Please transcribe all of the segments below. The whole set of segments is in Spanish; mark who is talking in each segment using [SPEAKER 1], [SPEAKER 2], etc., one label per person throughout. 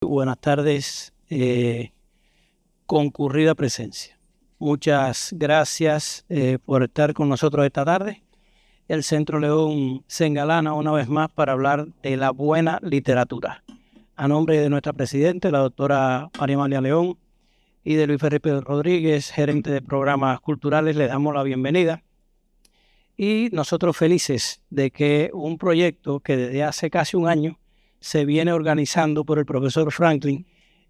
[SPEAKER 1] Buenas tardes, concurrida presencia. Muchas gracias por estar con nosotros esta tarde. El Centro León se engalana una vez más para hablar de la buena literatura. A nombre de nuestra presidenta, la doctora María Amalia León, y de Luis Felipe Rodríguez, gerente de programas culturales, les damos la bienvenida. Y nosotros felices de que un proyecto que desde hace casi un año se viene organizando por el profesor Franklin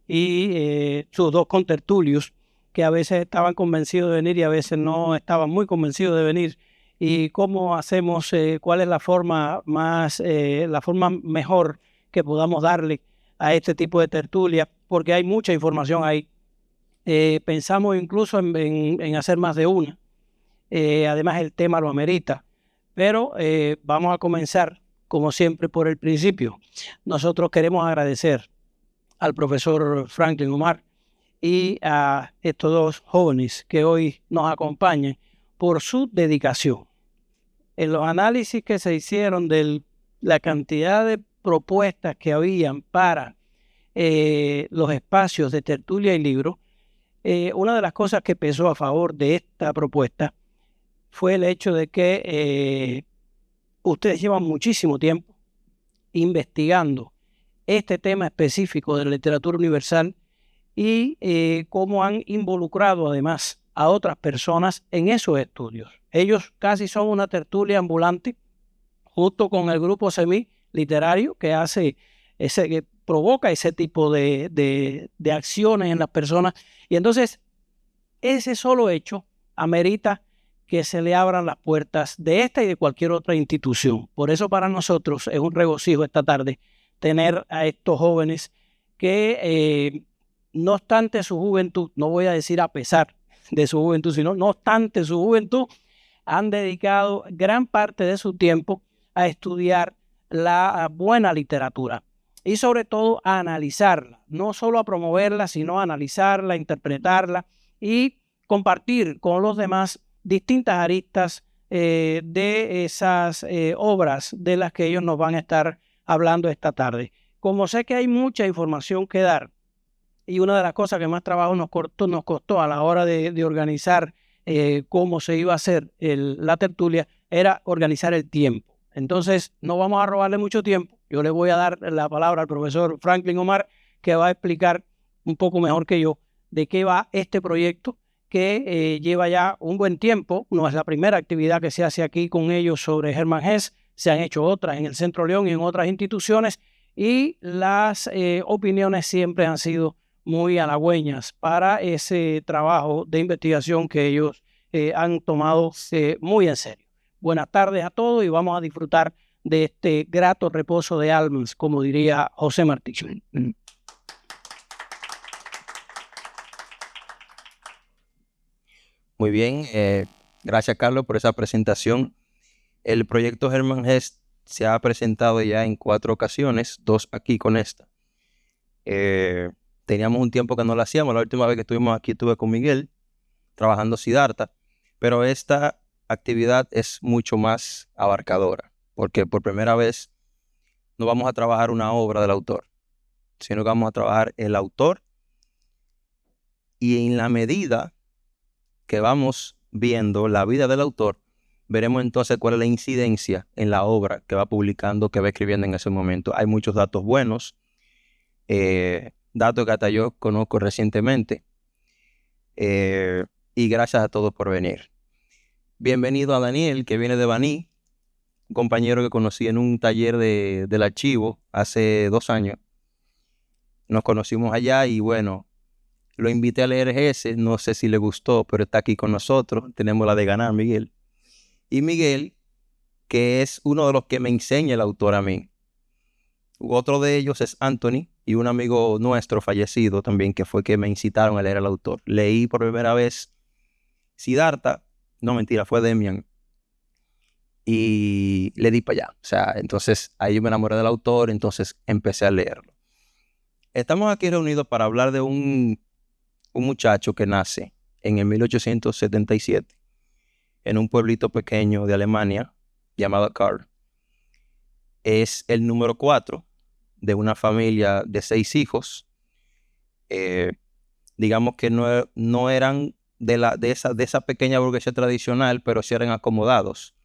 [SPEAKER 1] y sus dos contertulios, que a veces estaban convencidos de venir y a veces no estaban muy convencidos de venir. Y cómo hacemos, cuál es la forma la forma mejor que podamos darle a este tipo de tertulia, porque hay mucha información ahí. Pensamos incluso en hacer más de una. Además, el tema lo amerita. Pero vamos a comenzar, como siempre, por el principio. Nosotros queremos agradecer al profesor Franklin Omar y a estos dos jóvenes que hoy nos acompañan por su dedicación. En los análisis que se hicieron de la cantidad de propuestas que habían para los espacios de tertulia y libro, una de las cosas que pesó a favor de esta propuesta fue el hecho de que ustedes llevan muchísimo tiempo investigando este tema específico de la literatura universal y cómo han involucrado además a otras personas en esos estudios. Ellos casi son una tertulia ambulante, junto con el grupo SEMI literario que provoca ese tipo de acciones en las personas. Y entonces, ese solo hecho amerita que se le abran las puertas de esta y de cualquier otra institución. Por eso para nosotros es un regocijo esta tarde tener a estos jóvenes que no obstante su juventud, no voy a decir a pesar de su juventud, sino no obstante su juventud, han dedicado gran parte de su tiempo a estudiar la buena literatura y sobre todo a analizarla, no solo a promoverla, sino a analizarla, interpretarla y compartir con los demás distintas aristas de esas obras de las que ellos nos van a estar hablando esta tarde. Como sé que hay mucha información que dar y una de las cosas que más trabajo nos costó a la hora de organizar cómo se iba a hacer la tertulia era organizar el tiempo. Entonces no vamos a robarle mucho tiempo. Yo le voy a dar la palabra al profesor Franklin Omar, que va a explicar un poco mejor que yo de qué va este proyecto que lleva ya un buen tiempo. No es la primera actividad que se hace aquí con ellos sobre Hermann Hesse. Se han hecho otras en el Centro León y en otras instituciones y las opiniones siempre han sido muy halagüeñas para ese trabajo de investigación que ellos han tomado muy en serio. Buenas tardes a todos y vamos a disfrutar de este grato reposo de almas, como diría José Martí.
[SPEAKER 2] Muy bien, gracias Carlos por esa presentación. El proyecto Hermann Hesse se ha presentado ya en 4 ocasiones, 2 aquí con esta. Teníamos un tiempo que no lo hacíamos. La última vez que estuvimos aquí estuve con Miguel trabajando Siddhartha, pero esta actividad es mucho más abarcadora, porque por primera vez no vamos a trabajar una obra del autor, sino que vamos a trabajar el autor, y en la medida que vamos viendo la vida del autor, veremos entonces cuál es la incidencia en la obra que va publicando, que va escribiendo en ese momento. Hay muchos datos buenos, datos que hasta yo conozco recientemente, y gracias a todos por venir. Bienvenido a Daniel, que viene de Baní, un compañero que conocí en un taller del archivo hace 2 años. Nos conocimos allá y bueno, lo invité a leer ese, no sé si le gustó, pero está aquí con nosotros. Tenemos la de ganar, Miguel. Y Miguel, que es uno de los que me enseña el autor a mí. Otro de ellos es Anthony y un amigo nuestro fallecido también, que fue que me incitaron a leer al autor. Leí por primera vez Siddhartha, no mentira, fue Demian, y le di para allá. O sea, entonces ahí me enamoré del autor, entonces empecé a leerlo. Estamos aquí reunidos para hablar de un muchacho que nace en el 1877 en un pueblito pequeño de Alemania llamado Karl. Es el número 4 de una familia de 6 hijos. Digamos que no eran de esa pequeña burguesía tradicional, pero sí eran acomodados.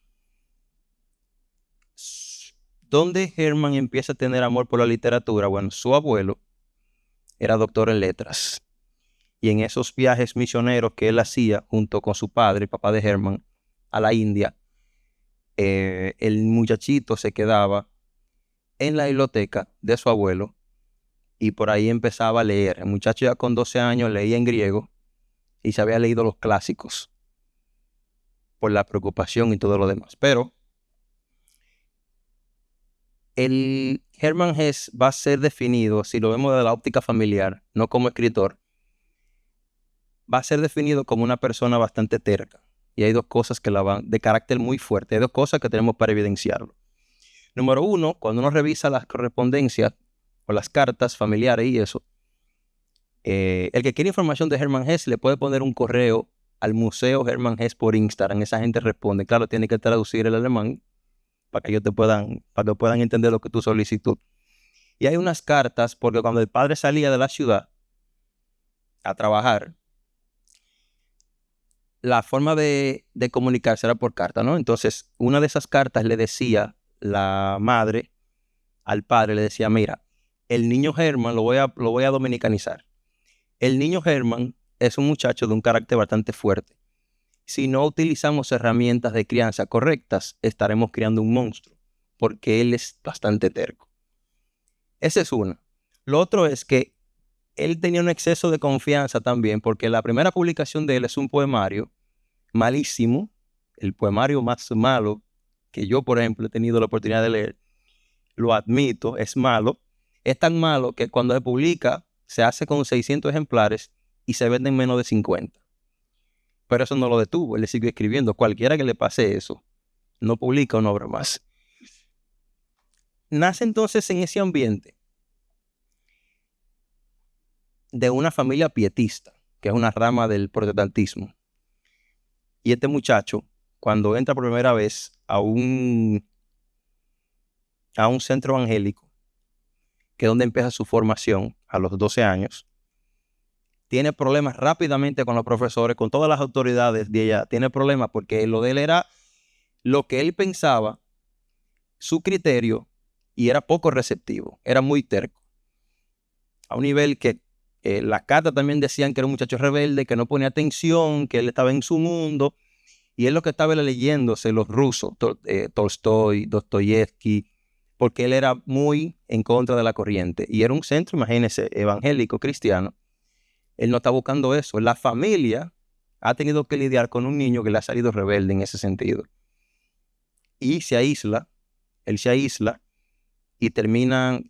[SPEAKER 2] ¿Dónde Hermann empieza a tener amor por la literatura? Bueno, su abuelo era doctor en letras. Y en esos viajes misioneros que él hacía junto con su padre, el papá de Hermann, a la India, el muchachito se quedaba en la biblioteca de su abuelo y por ahí empezaba a leer. El muchacho ya con 12 años leía en griego y se había leído los clásicos por la preocupación y todo lo demás. Pero el Hermann Hesse va a ser definido, si lo vemos desde la óptica familiar, no como escritor, va a ser definido como una persona bastante terca. Y hay 2 cosas que la van de carácter muy fuerte. Hay 2 cosas que tenemos para evidenciarlo. Número 1, cuando uno revisa las correspondencias o las cartas familiares y eso, el que quiere información de Hermann Hesse le puede poner un correo al Museo Hermann Hesse por Instagram. Esa gente responde. Claro, tiene que traducir el alemán para que ellos para que puedan entender lo que tu solicitud. Y hay unas cartas, porque cuando el padre salía de la ciudad a trabajar, la forma de comunicarse era por carta, ¿no? Entonces, una de esas cartas le decía la madre al padre, le decía, mira, el niño Hermann lo voy a dominicanizar. El niño Hermann es un muchacho de un carácter bastante fuerte. Si no utilizamos herramientas de crianza correctas, estaremos criando un monstruo, porque él es bastante terco. Esa es una. Lo otro es que él tenía un exceso de confianza también, porque la primera publicación de él es un poemario malísimo, el poemario más malo que yo, por ejemplo, he tenido la oportunidad de leer. Lo admito, es malo. Es tan malo que cuando se publica, se hace con 600 ejemplares y se venden menos de 50. Pero eso no lo detuvo, él le siguió escribiendo. Cualquiera que le pase eso, no publica una obra más. Nace entonces en ese ambiente de una familia pietista, que es una rama del protestantismo. Y este muchacho, cuando entra por primera vez a un centro evangélico, que es donde empieza su formación a los 12 años, tiene problemas rápidamente con los profesores, con todas las autoridades de ella. Tiene problemas porque lo de él era lo que él pensaba, su criterio, y era poco receptivo, era muy terco. A un nivel que las cartas también decían que era un muchacho rebelde, que no ponía atención, que él estaba en su mundo, y él lo que estaba leyéndose los rusos, Tolstoy, Dostoyevsky, porque él era muy en contra de la corriente. Y era un centro, imagínense, evangélico, cristiano. Él no está buscando eso. La familia ha tenido que lidiar con un niño que le ha salido rebelde en ese sentido. Y él se aísla y termina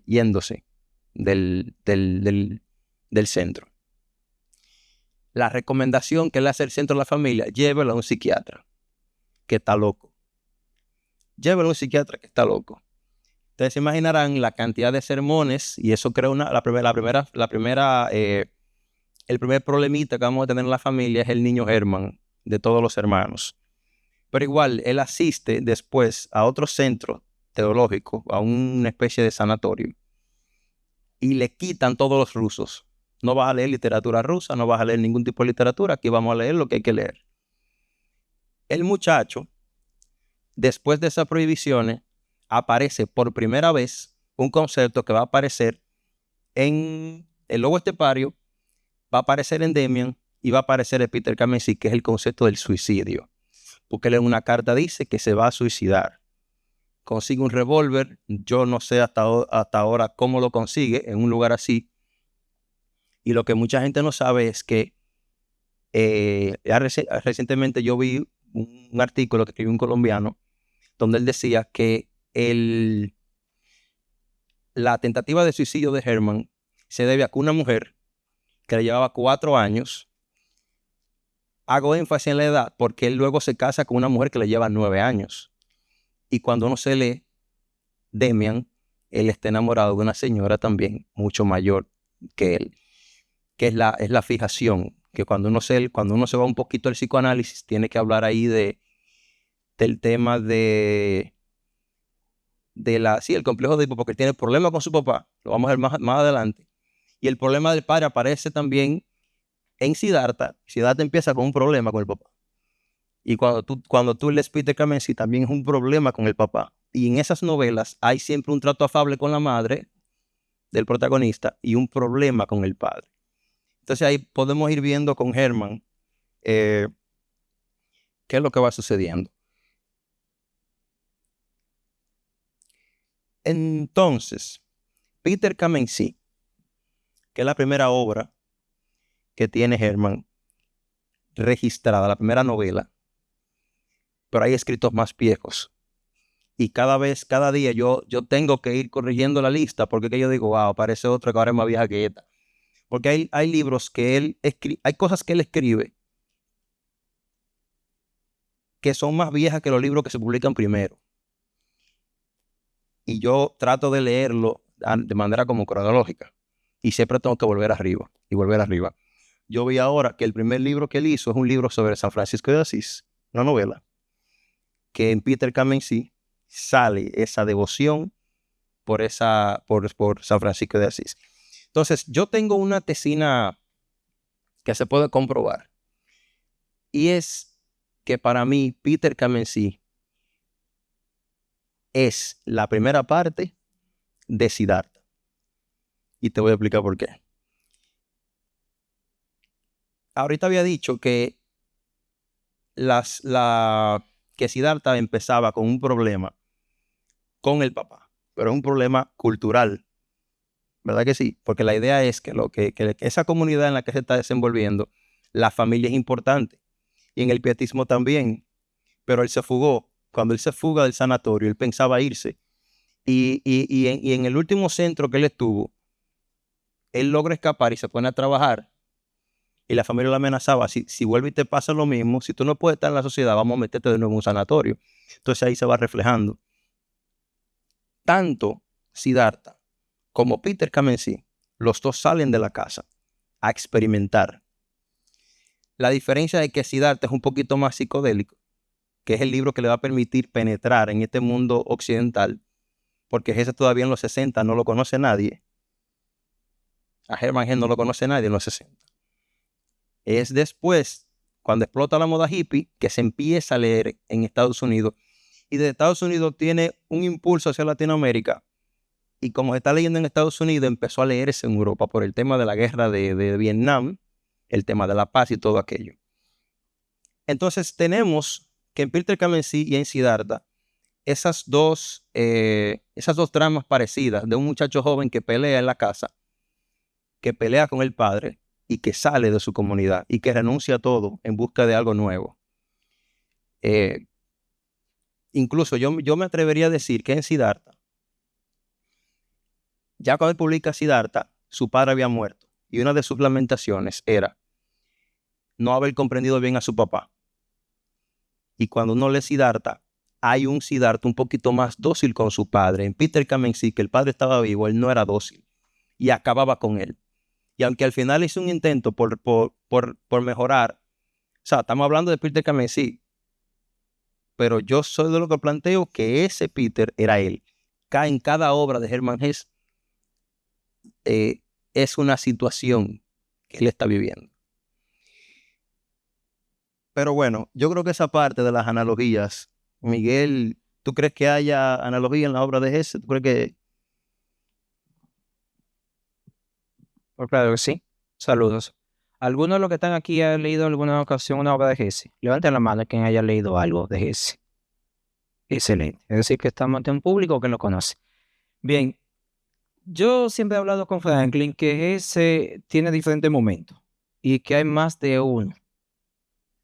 [SPEAKER 2] yéndose del centro. La recomendación que le hace el centro a la familia, llévelo a un psiquiatra que está loco. Llévelo a un psiquiatra que está loco. Ustedes se imaginarán la cantidad de sermones y eso crea el primer problemita que vamos a tener en la familia es el niño Hermann de todos los hermanos. Pero igual, él asiste después a otro centro teológico, a una especie de sanatorio, y le quitan todos los rusos. No vas a leer literatura rusa, no vas a leer ningún tipo de literatura, aquí vamos a leer lo que hay que leer. El muchacho, después de esas prohibiciones, aparece por primera vez un concepto que va a aparecer en el Lobo Estepario, va a aparecer en Demian y va a aparecer en Peter Kamenskih, que es el concepto del suicidio. Porque él en una carta dice que se va a suicidar. Consigue un revólver, yo no sé hasta ahora cómo lo consigue en un lugar así. Y lo que mucha gente no sabe es que recientemente yo vi un artículo que escribió un colombiano donde él decía que la tentativa de suicidio de Hermann se debe a que una mujer que le llevaba 4 años, hago énfasis en la edad porque él luego se casa con una mujer que le lleva 9 años. Y cuando uno se lee Demian, él está enamorado de una señora también mucho mayor que él, que es la fijación, que cuando uno se va un poquito al psicoanálisis, tiene que hablar ahí del tema de el complejo de Edipo, porque él tiene problemas con su papá, lo vamos a ver más adelante, y el problema del padre aparece también en Siddhartha. Siddhartha empieza con un problema con el papá, y cuando tú lees Peter Kamency también es un problema con el papá, y en esas novelas hay siempre un trato afable con la madre del protagonista y un problema con el padre. Entonces ahí podemos ir viendo con Herman qué es lo que va sucediendo. Entonces, Peter Kamency, que es la primera obra que tiene Herman registrada, la primera novela, pero hay escritos más viejos. Y cada día yo tengo que ir corrigiendo la lista, porque que yo digo, wow, aparece otra que ahora es más vieja que esta. Porque hay libros que él escribe, hay cosas que él escribe que son más viejas que los libros que se publican primero. Y yo trato de leerlo de manera como cronológica. Y siempre tengo que volver arriba y volver arriba. Yo vi ahora que el primer libro que él hizo es un libro sobre San Francisco de Asís, una novela, que en Peter Kamency sale esa devoción por San Francisco de Asís. Entonces, yo tengo una tesina que se puede comprobar. Y es que para mí, Peter Kamency es la primera parte de Siddhartha. Y te voy a explicar por qué. Ahorita había dicho que que Siddhartha empezaba con un problema con el papá, pero es un problema cultural, ¿verdad que sí? Porque la idea es que esa comunidad en la que se está desenvolviendo, la familia es importante, y en el pietismo también, pero él se fugó. Cuando él se fuga del sanatorio, él pensaba irse, y en el último centro que él estuvo, él logra escapar y se pone a trabajar, y la familia lo amenazaba: si vuelve y te pasa lo mismo, si tú no puedes estar en la sociedad, vamos a meterte de nuevo en un sanatorio. Entonces ahí se va reflejando. Tanto Siddhartha como Peter Kamency, los dos salen de la casa a experimentar. La diferencia es que Siddhartha es un poquito más psicodélico, que es el libro que le va a permitir penetrar en este mundo occidental, porque ese todavía en los 60 no lo conoce nadie. A Hermann Hesse no lo conoce nadie en los 60. Es después, cuando explota la moda hippie, que se empieza a leer en Estados Unidos, y de Estados Unidos tiene un impulso hacia Latinoamérica, y como se está leyendo en Estados Unidos, empezó a leerse en Europa por el tema de la guerra de Vietnam, el tema de la paz y todo aquello. Entonces tenemos que en Peter Kamency y en Siddhartha, esas dos tramas parecidas de un muchacho joven que pelea en la casa, que pelea con el padre y que sale de su comunidad y que renuncia a todo en busca de algo nuevo. Incluso yo me atrevería a decir que en Siddhartha, ya cuando él publica Siddhartha, su padre había muerto, y una de sus lamentaciones era no haber comprendido bien a su papá. Y cuando uno lee Siddhartha, hay un Siddhartha un poquito más dócil con su padre. En Peter Kamency, que el padre estaba vivo, él no era dócil y acababa con él. Y aunque al final hizo un intento por mejorar, o sea, estamos hablando de Peter Kamency, pero yo soy de lo que planteo que ese Peter era él. En cada obra de Hermann Hesse es una situación que él está viviendo. Pero bueno, yo creo que esa parte de las analogías, Miguel, ¿tú crees que haya analogía en la obra de Hesse? ¿Tú crees que...?
[SPEAKER 3] Pues claro que sí. Saludos. ¿Algunos de los que están aquí han leído alguna ocasión una obra de Hesse? Levanten la mano quien haya leído algo de Hesse. Excelente. Es decir, que estamos ante un público que lo conoce. Bien, yo siempre he hablado con Franklin que Hesse tiene diferentes momentos y que hay más de uno.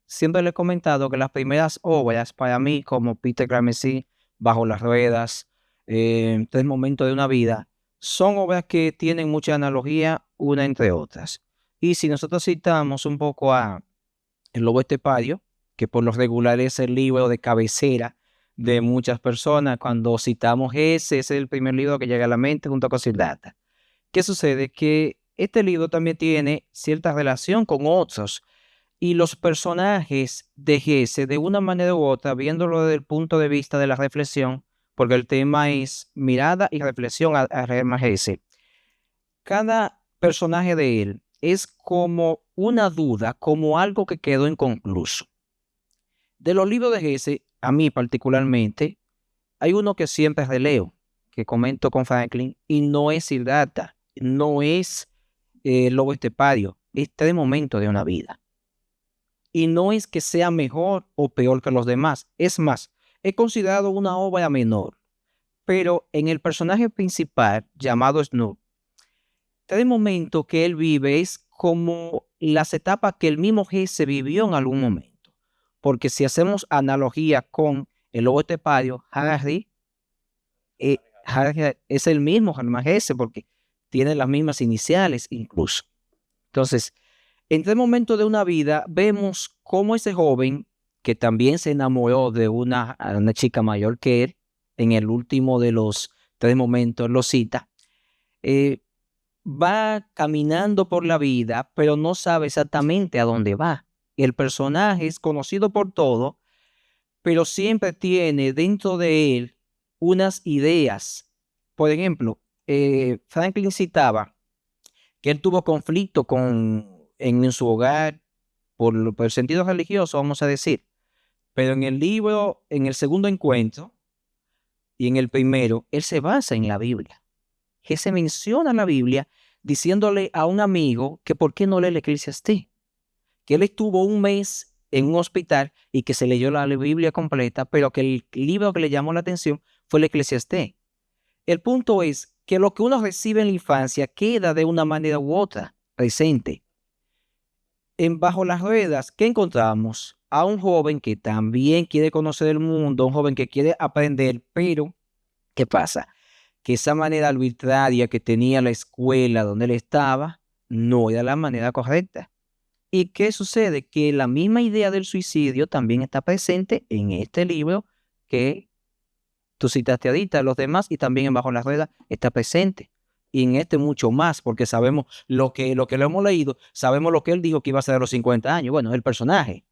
[SPEAKER 3] Siempre le he comentado que las primeras obras para mí, como Peter Kamency, Bajo las Ruedas, Tres Momentos de una Vida, son obras que tienen mucha analogía una entre otras. Y si nosotros citamos un poco a El Lobo Estepario, que por lo regular es el libro de cabecera de muchas personas, cuando citamos ese es el primer libro que llega a la mente junto con Siddhartha. ¿Qué sucede? Que este libro también tiene cierta relación con otros, y los personajes de Hesse, de una manera u otra, viéndolo desde el punto de vista de la reflexión, porque el tema es mirada y reflexión a Hermann Hesse. Cada personaje de él es como una duda, como algo que quedó inconcluso. De los libros de Hesse, a mí particularmente, hay uno que siempre releo, que comento con Franklin, y no es Siddhartha, no es Lobo Estepario, es Tres Momentos de una Vida. Y no es que sea mejor o peor que los demás, es más, he considerado una obra menor, pero en el personaje principal, llamado Snoop, Tres Momentos que él vive es como las etapas que el mismo Hesse vivió en algún momento. Porque si hacemos analogía con el Lobo Estepario, Harry es el mismo Hermann Hesse porque tiene las mismas iniciales incluso. Entonces, en Tres Momentos de una Vida vemos cómo ese joven que también se enamoró de una chica mayor que él, en el último de los Tres Momentos lo cita, va caminando por la vida, pero no sabe exactamente a dónde va. El personaje es conocido por todo, pero siempre tiene dentro de él unas ideas. Por ejemplo, Franklin citaba que él tuvo conflicto en su hogar por el sentido religioso, vamos a decir. Pero en el libro, en el segundo encuentro y en el primero, él se basa en la Biblia. Que se menciona la Biblia diciéndole a un amigo que por qué no lee el Eclesiastés. Que él estuvo un mes en un hospital y que se leyó la Biblia completa, pero que el libro que le llamó la atención fue el Eclesiastés. El punto es que lo que uno recibe en la infancia queda de una manera u otra presente. En Bajo las Ruedas, ¿qué encontramos? A un joven que también quiere conocer el mundo, un joven que quiere aprender, pero ¿qué pasa? Que esa manera arbitraria que tenía la escuela donde él estaba no era la manera correcta. ¿Y qué sucede? Que la misma idea del suicidio también está presente en este libro que tú citaste ahorita, los demás, y también en Bajo las Ruedas está presente. Y en este mucho más, porque sabemos lo que lo hemos leído, sabemos lo que él dijo que iba a ser a los 50 años. Bueno, el personaje.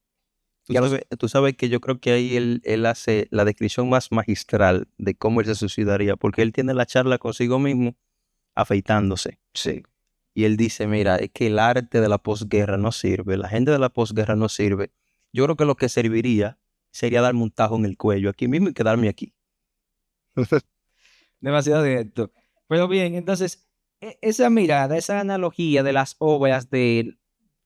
[SPEAKER 2] Tú sabes que yo creo que ahí él hace la descripción más magistral de cómo él se suicidaría, porque él tiene la charla consigo mismo afeitándose.
[SPEAKER 3] Sí.
[SPEAKER 2] Y él dice, mira, es que el arte de la posguerra no sirve, la gente de la posguerra no sirve. Yo creo que lo que serviría sería darme un tajo en el cuello aquí mismo y quedarme aquí.
[SPEAKER 3] Demasiado directo. Pero bien, entonces, esa mirada, esa analogía de las obras de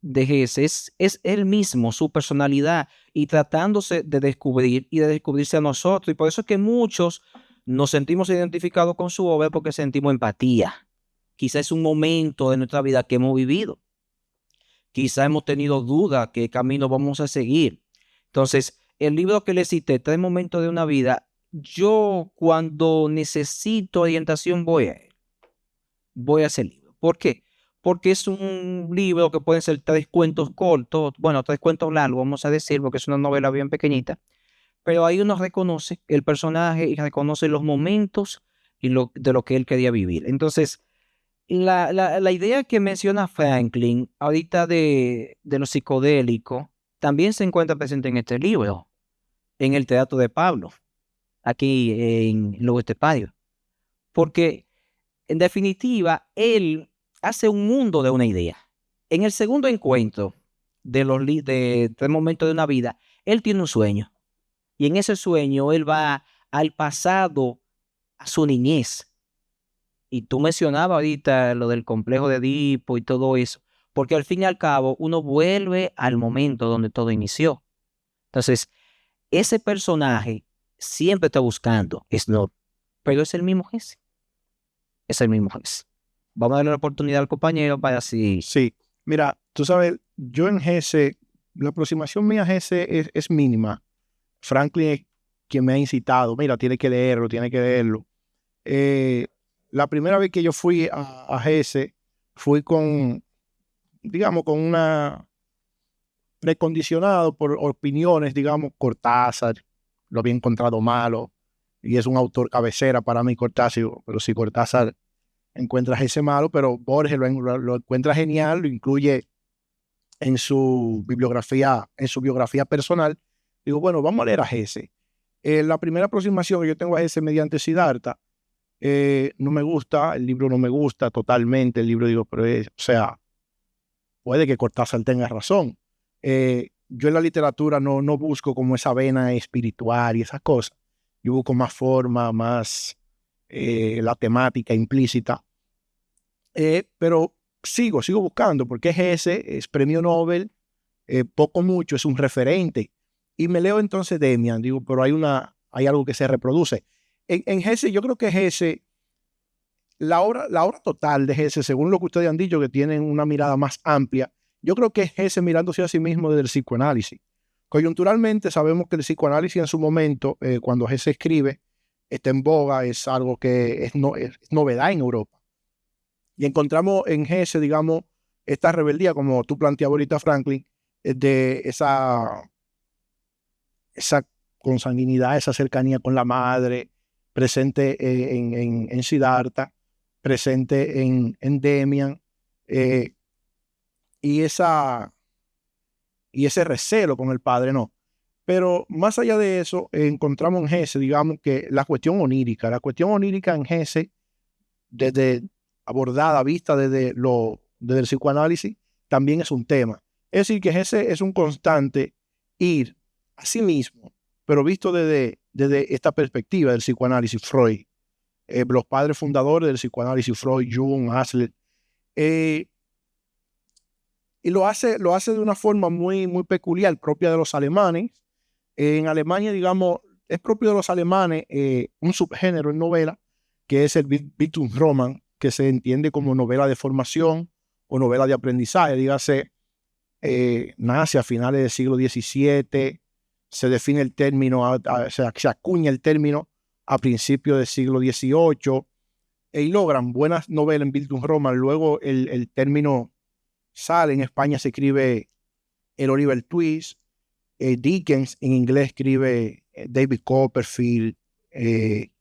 [SPEAKER 3] Hesse es él mismo, su personalidad, y tratándose de descubrir y de descubrirse a nosotros. Y por eso es que muchos nos sentimos identificados con su obra porque sentimos empatía. Quizá es un momento de nuestra vida que hemos vivido. Quizá hemos tenido dudas qué camino vamos a seguir. Entonces, el libro que le cité, Tres Momentos de una Vida, yo cuando necesito orientación voy a ese libro. ¿Por qué? Porque es un libro que pueden ser tres cuentos cortos, bueno, tres cuentos largos, vamos a decir, porque es una novela bien pequeñita, pero ahí uno reconoce el personaje y reconoce los momentos y de lo que él quería vivir. Entonces, la idea que menciona Franklin ahorita de lo psicodélico también se encuentra presente en este libro, en el Teatro de Pablo, aquí en Lobo Estepario. Porque, en definitiva, él hace un mundo de una idea. En el segundo encuentro de Tres Momentos de una Vida, él tiene un sueño. Y en ese sueño él va al pasado, a su niñez. Y tú mencionabas ahorita lo del complejo de Edipo y todo eso, porque al fin y al cabo uno vuelve al momento donde todo inició. Entonces, ese personaje siempre está buscando Snoop, pero es el mismo Hesse. Es el mismo Hesse. Vamos a darle la oportunidad al compañero para así.
[SPEAKER 4] Sí, mira, tú sabes, yo en Hesse, la aproximación mía a Hesse es mínima. Franklin es quien me ha incitado, mira, tiene que leerlo. La primera vez que yo fui a Hesse, fui digamos, con una precondicionado por opiniones, digamos, Cortázar, lo había encontrado malo, y es un autor cabecera para mí, Cortázar, pero si Cortázar encuentra a Hesse malo, pero Borges lo encuentra genial, lo incluye en su bibliografía personal. Digo, bueno, vamos a leer a Hesse. La primera aproximación que yo tengo a Hesse mediante Siddhartha, no me gusta, el libro no me gusta totalmente, el libro digo, pero o sea, puede que Cortázar tenga razón. Yo en la literatura no busco como esa vena espiritual y esas cosas. Yo busco más forma, más la temática implícita. Pero sigo buscando, porque es premio Nobel, poco mucho, es un referente. Y me leo entonces Demian, digo, pero hay algo que se reproduce. En Hesse, yo creo que Hesse, la obra total de Hesse, según lo que ustedes han dicho, que tienen una mirada más amplia, yo creo que es Hesse mirándose a sí mismo desde el psicoanálisis. Coyunturalmente sabemos que el psicoanálisis en su momento, cuando Hesse escribe, está en boga, es algo que es novedad en Europa. Y encontramos en Hesse, digamos, esta rebeldía, como tú planteabas ahorita, Franklin, de esa consanguinidad, esa cercanía con la madre, presente en Siddhartha, presente en Demian, y ese recelo con el padre, no. Pero más allá de eso, encontramos en Hesse, digamos, que la cuestión onírica en Hesse, desde abordada, vista desde el psicoanálisis, también es un tema. Es decir, que Hesse es un constante ir a sí mismo, pero visto desde esta perspectiva del psicoanálisis, Freud, los padres fundadores del psicoanálisis, Freud, Jung, Hassler, y lo hace de una forma muy, muy peculiar, propia de los alemanes. En Alemania, digamos, es propio de los alemanes un subgénero en novela, que es el Bildungsroman, que se entiende como novela de formación o novela de aprendizaje. Dígase, nace a finales del siglo XVII, se define el término, se acuña el término a principios del siglo XVIII, y logran buenas novelas en Bildungsroman. Luego el término sale, en España se escribe el Oliver Twist, Dickens en inglés escribe David Copperfield. En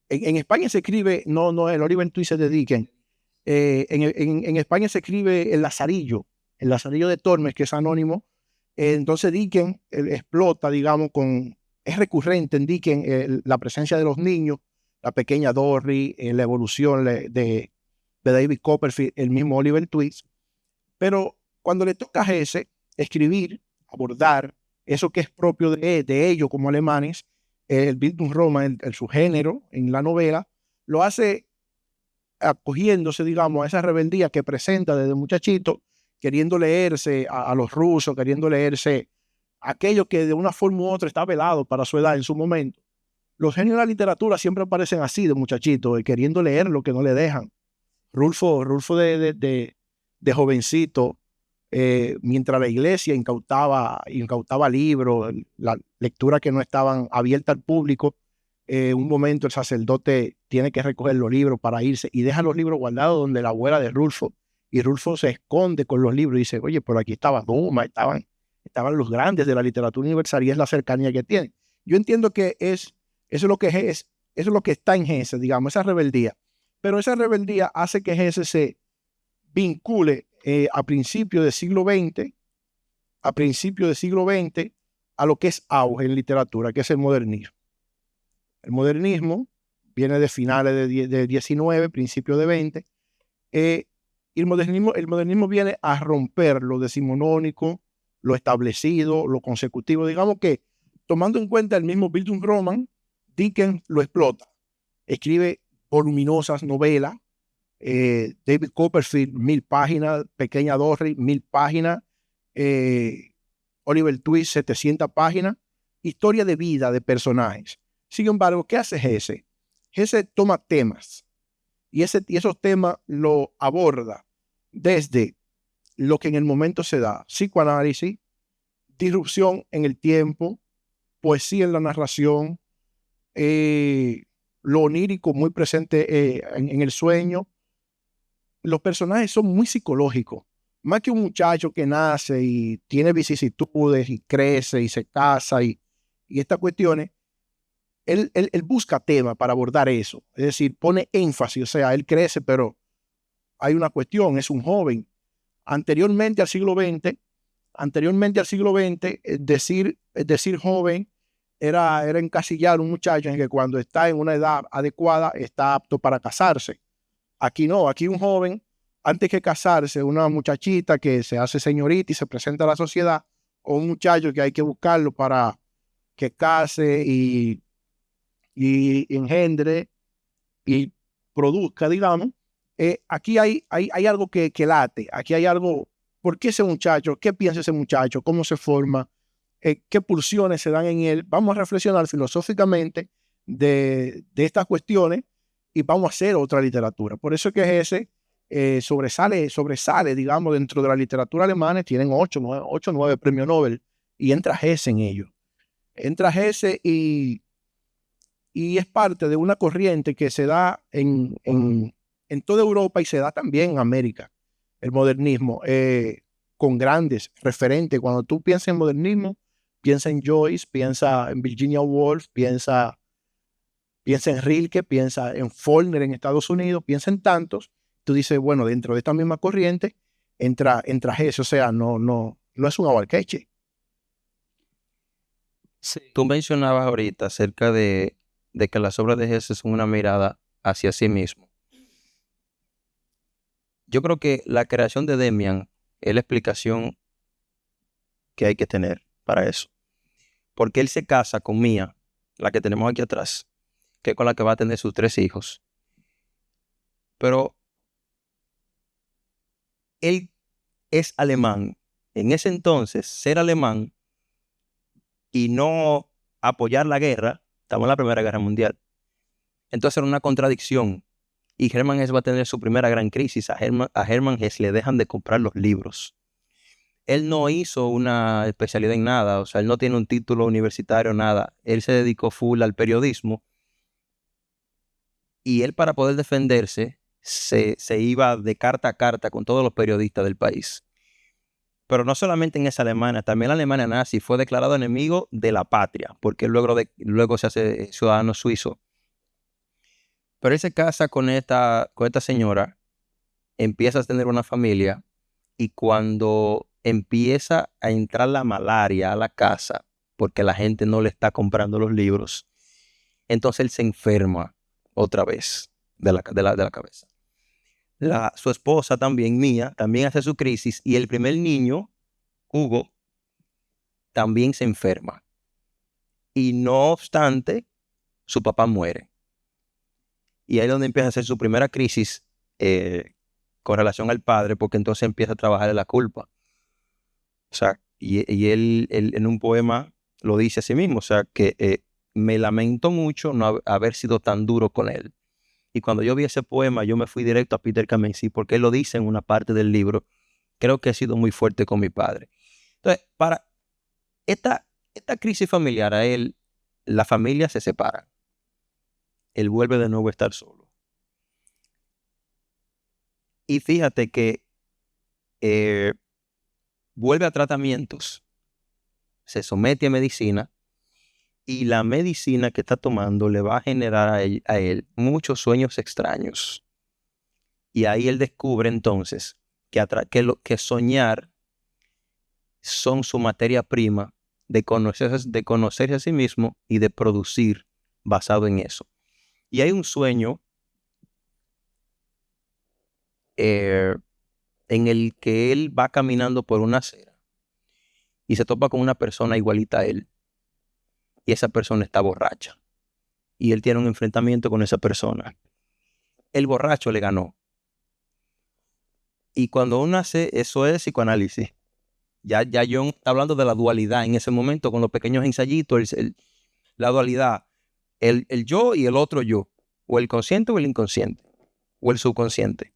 [SPEAKER 4] España se escribe, no, el Oliver Twist es de Dickens. En España se escribe el Lazarillo de Tormes, que es anónimo. Entonces Dickens explota, digamos, es recurrente en Dickens la presencia de los niños, la pequeña Dorry, la evolución de David Copperfield, el mismo Oliver Twist. Pero cuando le toca a Hesse escribir, abordar eso que es propio de ellos como alemanes, el Bildungsroman, el subgénero en la novela, lo hace acogiéndose, digamos, a esa rebeldía que presenta desde muchachito, queriendo leerse a los rusos, queriendo leerse aquello que de una forma u otra está velado para su edad en su momento. Los genios de la literatura siempre aparecen así de muchachito, queriendo leer lo que no le dejan. Rulfo de jovencito, mientras la iglesia incautaba libros, la lectura que no estaban abiertas al público, un momento el sacerdote tiene que recoger los libros para irse y deja los libros guardados donde la abuela de Rulfo, y Rulfo se esconde con los libros y dice, oye, por aquí estaba Dumas, estaban los grandes de la literatura universal, y es la cercanía que tienen. Yo entiendo que eso es lo que está en Hesse, digamos, esa rebeldía. Pero esa rebeldía hace que Hesse se vincule a principios del siglo XX, a lo que es auge en literatura, que es el modernismo. El modernismo viene de finales de 19, principios de 20. Y el modernismo viene a romper lo decimonónico, lo establecido, lo consecutivo. Digamos que, tomando en cuenta el mismo Bildungsroman, Dickens lo explota. Escribe voluminosas novelas. David Copperfield, 1000 páginas. Pequeña Dorry, 1000 páginas. Oliver Twist, 700 páginas. Historia de vida de personajes. Sin embargo, ¿qué hace Hesse? Hesse toma temas y esos temas lo aborda desde lo que en el momento se da: psicoanálisis, disrupción en el tiempo, poesía en la narración, lo onírico muy presente en el sueño. Los personajes son muy psicológicos, más que un muchacho que nace y tiene vicisitudes y crece y se casa y estas cuestiones. Él busca temas para abordar eso, es decir, pone énfasis, o sea, él crece, pero hay una cuestión, es un joven. Anteriormente al siglo XX, decir joven era encasillar a un muchacho en que cuando está en una edad adecuada está apto para casarse. Aquí no, aquí un joven, antes que casarse, una muchachita que se hace señorita y se presenta a la sociedad, o un muchacho que hay que buscarlo para que case y engendre y produzca, digamos. Aquí hay algo que late, aquí hay algo. ¿Por qué ese muchacho? ¿Qué piensa ese muchacho? ¿Cómo se forma? ¿Qué pulsiones se dan en él? Vamos a reflexionar filosóficamente de estas cuestiones y vamos a hacer otra literatura. Por eso es que ese sobresale, digamos, dentro de la literatura alemana. Tienen 8 o 9 premios Nobel y entra Hesse en ello. Entra Hesse y es parte de una corriente que se da en toda Europa y se da también en América, el modernismo, con grandes referentes. Cuando tú piensas en modernismo, piensa en Joyce, piensa en Virginia Woolf, piensa en Rilke, piensa en Faulkner en Estados Unidos, piensa en tantos. Tú dices, bueno, dentro de esta misma corriente entra Hesse, o sea, no es un abarqueche.
[SPEAKER 2] Sí. Tú mencionabas ahorita acerca de que las obras de Hesse son una mirada hacia sí mismo. Yo creo que la creación de Demian es la explicación que hay que tener para eso. Porque él se casa con Mia, la que tenemos aquí atrás, que es con la que va a tener sus 3 hijos. Pero él es alemán. En ese entonces, ser alemán y no apoyar la guerra, estamos en la Primera Guerra Mundial. Entonces era una contradicción. Y Hermann Hesse va a tener su primera gran crisis. A Hermann Hesse le dejan de comprar los libros. Él no hizo una especialidad en nada, o sea, él no tiene un título universitario, nada. Él se dedicó full al periodismo. Y él, para poder defenderse, se iba de carta a carta con todos los periodistas del país. Pero no solamente en esa Alemania, también la Alemania nazi fue declarado enemigo de la patria, porque luego se hace ciudadano suizo. Pero él se casa con esta señora, empieza a tener una familia, y cuando empieza a entrar la malaria a la casa, porque la gente no le está comprando los libros, entonces él se enferma otra vez de la cabeza. Su esposa también, Mia, también hace su crisis, y el primer niño, Hugo, también se enferma. Y no obstante, su papá muere. Y ahí es donde empieza a hacer su primera crisis con relación al padre, porque entonces empieza a trabajar en la culpa. O sea, y él en un poema lo dice a sí mismo, o sea, que me lamento mucho no haber sido tan duro con él. Y cuando yo vi ese poema, yo me fui directo a Peter Kamenzi, porque él lo dice en una parte del libro. Creo que he sido muy fuerte con mi padre. Entonces, para esta crisis familiar, a él, la familia se separa. Él vuelve de nuevo a estar solo. Y fíjate que vuelve a tratamientos, se somete a medicina, y la medicina que está tomando le va a generar a él muchos sueños extraños. Y ahí él descubre entonces que soñar son su materia prima de conocerse a sí mismo y de producir basado en eso. Y hay un sueño en el que él va caminando por una acera y se topa con una persona igualita a él. Y esa persona está borracha. Y él tiene un enfrentamiento con esa persona. El borracho le ganó. Y cuando uno hace eso es psicoanálisis. Ya Jung está hablando de la dualidad en ese momento con los pequeños ensayitos, la dualidad, el yo y el otro yo, o el consciente o el inconsciente, o el subconsciente.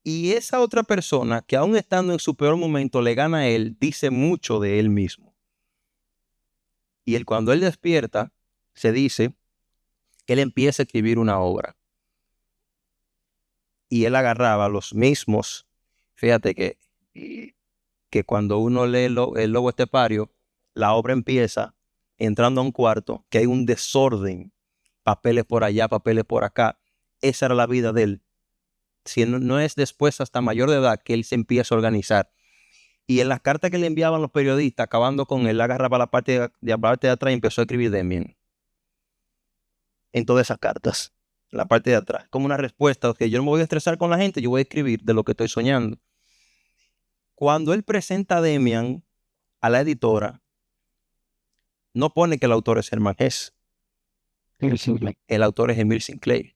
[SPEAKER 2] Y esa otra persona que aún estando en su peor momento le gana a él, dice mucho de él mismo. Y cuando él despierta, se dice que él empieza a escribir una obra. Y él agarraba los mismos, fíjate que cuando uno lee el Lobo Estepario, la obra empieza entrando a un cuarto, que hay un desorden, papeles por allá, papeles por acá. Esa era la vida de él. Si no es después, hasta mayor de edad, que él se empieza a organizar. Y en las cartas que le enviaban los periodistas, acabando con él, agarraba la parte de atrás y empezó a escribir Demian. En todas esas cartas, en la parte de atrás. Como una respuesta, que yo no me voy a estresar con la gente, yo voy a escribir de lo que estoy soñando. Cuando él presenta a Demian a la editora, no pone que el autor es Hermann Hesse. El autor es Emile Sinclair.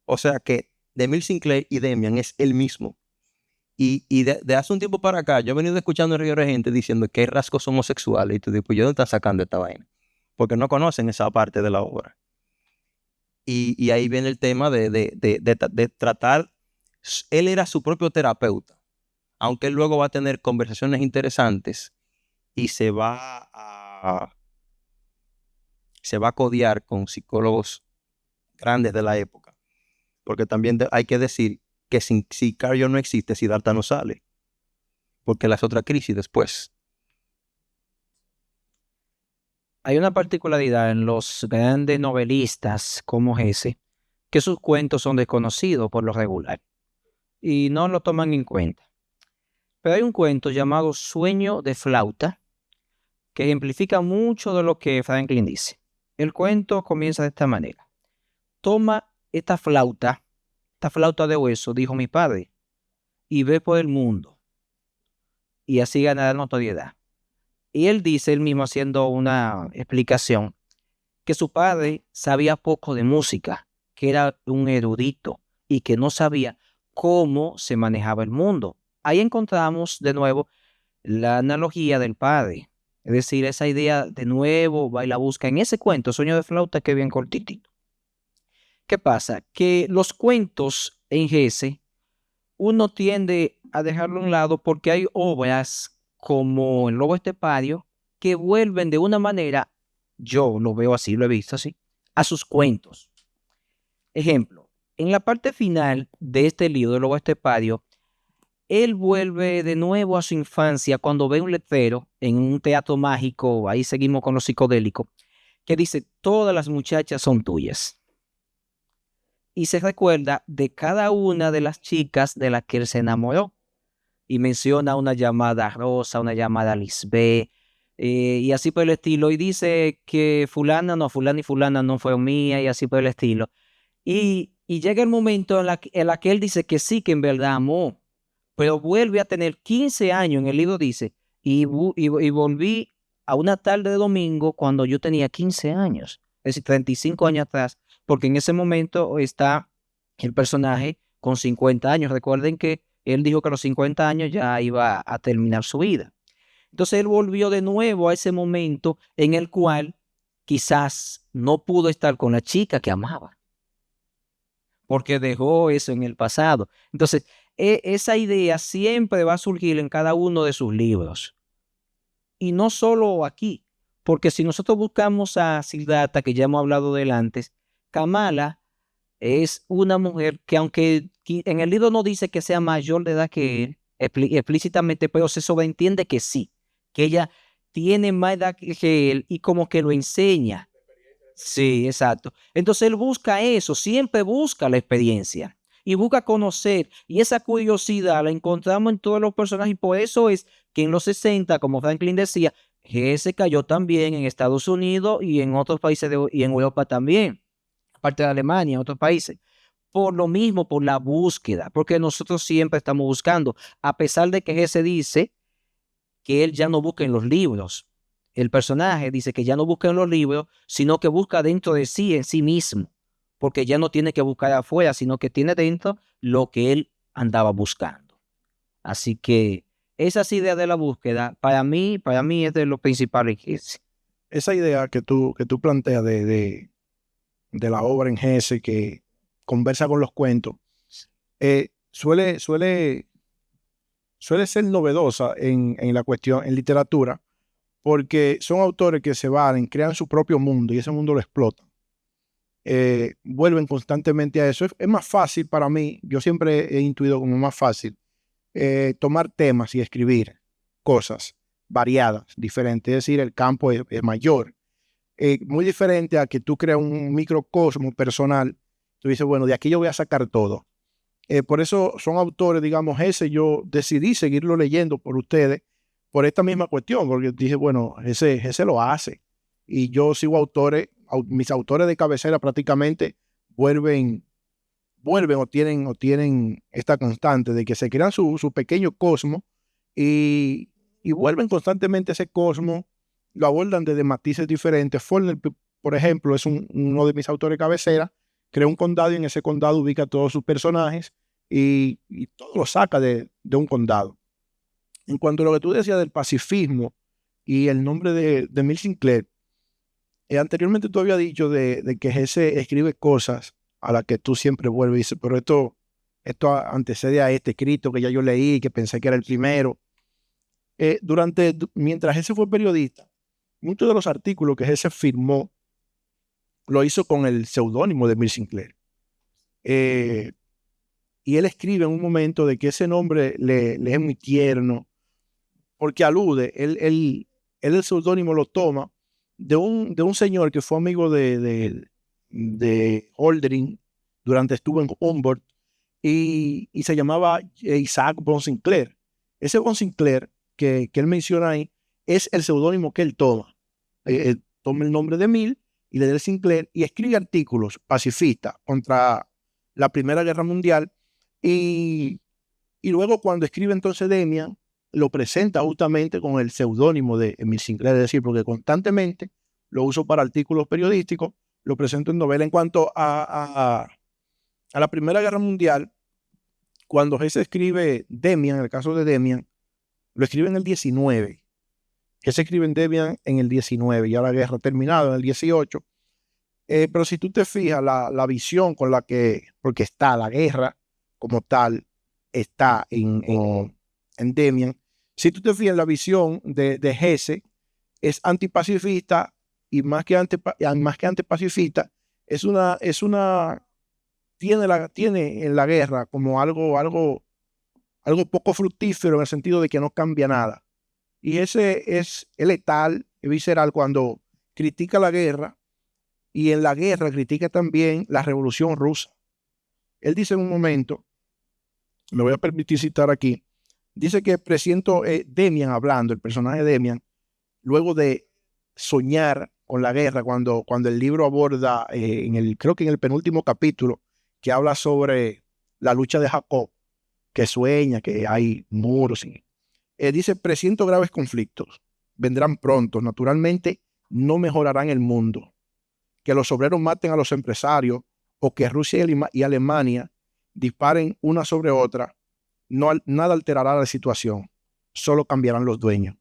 [SPEAKER 2] O sea que Emile Sinclair y Demian es el mismo. Y de hace un tiempo para acá, yo he venido escuchando a gente diciendo que hay rasgos homosexuales. Y tú dices, pues, ¿yo dónde están sacando esta vaina? Porque no conocen esa parte de la obra. Y ahí viene el tema de tratar. Él era su propio terapeuta. Aunque él luego va a tener conversaciones interesantes y se va a codear con psicólogos grandes de la época. Porque también hay que decir que si Carl Jung no existe, Siddhartha no sale. Porque las otras crisis después.
[SPEAKER 3] Hay una particularidad en los grandes novelistas como Hesse, que sus cuentos son desconocidos por lo regular y no lo toman en cuenta. Pero hay un cuento llamado Sueño de flauta que ejemplifica mucho de lo que Franklin dice. El cuento comienza de esta manera. Toma esta flauta de hueso, dijo mi padre, y ve por el mundo, y así ganará notoriedad. Y él dice, él mismo haciendo una explicación, que su padre sabía poco de música, que era un erudito y que no sabía cómo se manejaba el mundo. Ahí encontramos de nuevo la analogía del padre, es decir, esa idea de nuevo va y la busca en ese cuento, Sueño de flauta, que es bien cortitito. ¿Qué pasa? Que los cuentos en Hesse uno tiende a dejarlo a un lado porque hay obras como El Lobo Estepario que vuelven de una manera, yo lo veo así, lo he visto así, a sus cuentos. Ejemplo, en la parte final de este libro, El Lobo Estepario, él vuelve de nuevo a su infancia cuando ve un letrero en un teatro mágico, ahí seguimos con lo psicodélico, que dice, todas las muchachas son tuyas. Y se recuerda de cada una de las chicas de las que él se enamoró. Y menciona una llamada Rosa, una llamada Lisbeth, y así por el estilo. Y dice que fulana y fulana no fue mía, y así por el estilo. Y llega el momento en la que él dice que sí, que en verdad amó, pero vuelve a tener 15 años, en el libro dice, y volví a una tarde de domingo cuando yo tenía 15 años, es decir, 35 años atrás, porque en ese momento está el personaje con 50 años. Recuerden que él dijo que a los 50 años ya iba a terminar su vida. Entonces él volvió de nuevo a ese momento en el cual quizás no pudo estar con la chica que amaba, porque dejó eso en el pasado. Entonces, esa idea siempre va a surgir en cada uno de sus libros. Y no solo aquí, porque si nosotros buscamos a Siddhartha, que ya hemos hablado de él antes, Kamala es una mujer que, aunque en el libro no dice que sea mayor de edad que él, explícitamente, pero se sobreentiende que sí, que ella tiene más edad que él y como que lo enseña. Sí, exacto. Entonces él busca eso, siempre busca la experiencia y busca conocer, y esa curiosidad la encontramos en todos los personajes, y por eso es que en los 60, como Franklin decía, Hesse cayó también en Estados Unidos y en otros países y en Europa también, aparte de Alemania, en otros países. Por lo mismo, por la búsqueda, porque nosotros siempre estamos buscando, a pesar de que Hesse dice que él ya no busca en los libros. El personaje dice que ya no busca en los libros, sino que busca dentro de sí, en sí mismo, porque ya no tiene que buscar afuera, sino que tiene dentro lo que él andaba buscando. Así que esas ideas de la búsqueda, para mí es de lo principal.
[SPEAKER 4] Esa idea que tú planteas de la obra en Hesse, que conversa con los cuentos, suele ser novedosa en la cuestión, en literatura, porque son autores que se valen, crean su propio mundo y ese mundo lo explotan. Vuelven constantemente a eso. Es más fácil para mí, yo siempre he intuido como más fácil tomar temas y escribir cosas variadas, diferentes. Es decir, el campo es mayor. Muy diferente a que tú creas un microcosmo personal. Tú dices, bueno, de aquí yo voy a sacar todo. Por eso son autores, digamos, ese yo decidí seguirlo leyendo por ustedes, por esta misma cuestión, porque dije, bueno, ese lo hace. Y yo sigo autores, mis autores de cabecera prácticamente vuelven o tienen esta constante de que se crean su pequeño cosmos y vuelven constantemente ese cosmos, lo abordan desde matices diferentes. Faulkner, por ejemplo, es uno de mis autores de cabecera, crea un condado y en ese condado ubica a todos sus personajes y todo lo saca de un condado. En cuanto a lo que tú decías del pacifismo y el nombre de Emile Sinclair, anteriormente tú habías dicho de que Hesse escribe cosas a las que tú siempre vuelves y dices, pero esto antecede a este escrito que ya yo leí, que pensé que era el primero. Mientras Hesse fue periodista, muchos de los artículos que Hesse firmó lo hizo con el seudónimo de Emile Sinclair. Y él escribe en un momento de que ese nombre le es muy tierno, porque alude, él el seudónimo lo toma de un señor que fue amigo de Hölderlin durante estuvo en Humboldt y se llamaba Isaac von Sinclair. Ese von Sinclair que él menciona ahí es el seudónimo que él toma. Él toma el nombre de Emile y le da el Sinclair y escribe artículos pacifistas contra la Primera Guerra Mundial y luego cuando escribe entonces Demian lo presenta justamente con el seudónimo de Emile Sinclair, es decir, porque constantemente lo uso para artículos periodísticos, lo presento en novela. En cuanto a la Primera Guerra Mundial, cuando Hesse escribe Demian, en el caso de Demian, lo escribe en el 19. Hesse escribe en Demian en el 19, ya la guerra ha terminado en el 18. Pero si tú te fijas, la visión con la que, porque está la guerra como tal, está en Demian. Si tú te fijas, la visión de Hesse es antipacifista y más que antipacifista, tiene en la guerra como algo poco fructífero en el sentido de que no cambia nada. Y ese es letal, visceral cuando critica la guerra y en la guerra critica también la Revolución Rusa. Él dice en un momento, me voy a permitir citar aquí, dice que presiento Demian hablando, el personaje de Demian, luego de soñar con la guerra, cuando el libro aborda, creo que en el penúltimo capítulo, que habla sobre la lucha de Jacob, que sueña que hay muros. Dice, presiento graves conflictos, vendrán pronto, naturalmente no mejorarán el mundo. Que los obreros maten a los empresarios o que Rusia y Alemania disparen una sobre otra, nada alterará la situación, solo cambiarán los dueños.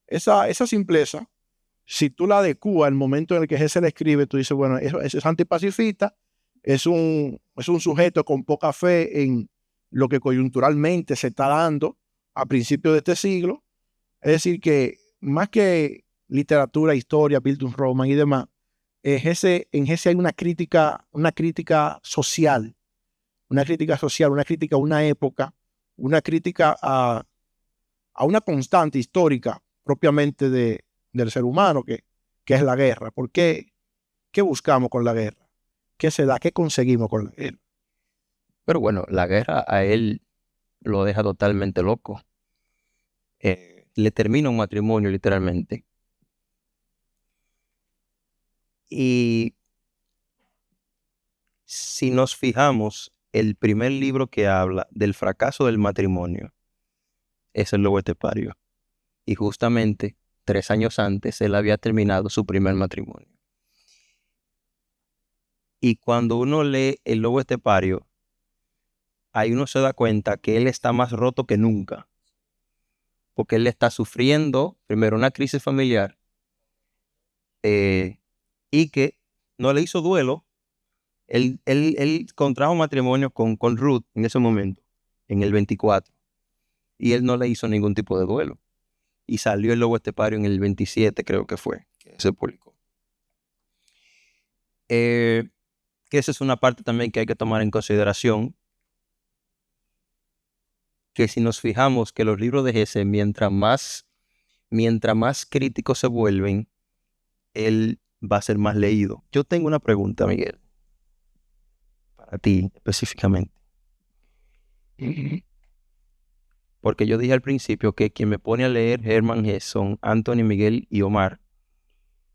[SPEAKER 4] Esa simpleza, si tú la adecuas al momento en el que Hesse la escribe, tú dices, bueno, eso es antipacifista, es un sujeto con poca fe en lo que coyunturalmente se está dando a principios de este siglo. Es decir, que más que literatura, historia, Bildungsroman y demás, en Hesse hay una crítica social, una crítica a una época, una crítica a una constante histórica propiamente del ser humano, que es la guerra. ¿Por qué? ¿Qué buscamos con la guerra? ¿Qué se da? ¿Qué conseguimos con la guerra?
[SPEAKER 2] Pero bueno, la guerra a él lo deja totalmente loco. Le termina un matrimonio literalmente. Y si nos fijamos, el primer libro que habla del fracaso del matrimonio es El Lobo Estepario. Y justamente 3 años antes él había terminado su primer matrimonio. Y cuando uno lee El Lobo Estepario, ahí uno se da cuenta que él está más roto que nunca. Porque él está sufriendo, primero, una crisis familiar y que no le hizo duelo. Él contrajo matrimonio con Ruth en ese momento, en el 24. Y él no le hizo ningún tipo de duelo. Y salió El Lobo Estepario en el 27, creo que fue, que se publicó. Que esa es una parte también que hay que tomar en consideración. Que si nos fijamos que los libros de Hesse, mientras más críticos se vuelven, él va a ser más leído. Yo tengo una pregunta, Miguel, para ti específicamente. Porque yo dije al principio que quien me pone a leer Hermann Hesse son Anthony, Miguel y Omar.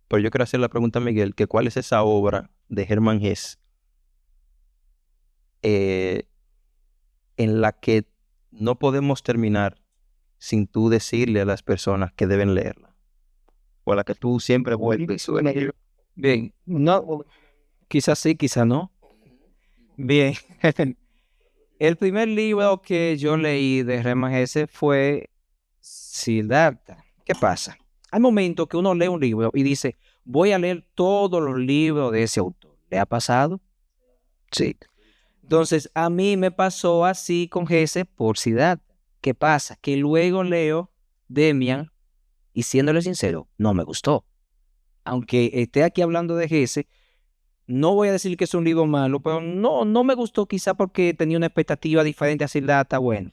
[SPEAKER 2] Pero yo quiero hacer la pregunta a Miguel, que ¿cuál es esa obra de Hermann Hesse en la que no podemos terminar sin tú decirle a las personas que deben leerla? O a la que tú siempre vuelves.
[SPEAKER 3] Bien, no, quizás sí, quizás no. Bien, el primer libro que yo leí de Hermann Hesse fue Siddhartha. ¿Qué pasa? Hay momentos que uno lee un libro y dice, voy a leer todos los libros de ese autor. ¿Le ha pasado? Sí. Entonces, a mí me pasó así con Hesse por Siddhartha. ¿Qué pasa? Que luego leo Demian y siéndole sincero, no me gustó. Aunque esté aquí hablando de Hesse, no voy a decir que es un libro malo, pero no me gustó quizá porque tenía una expectativa diferente a Siddhartha. Bueno,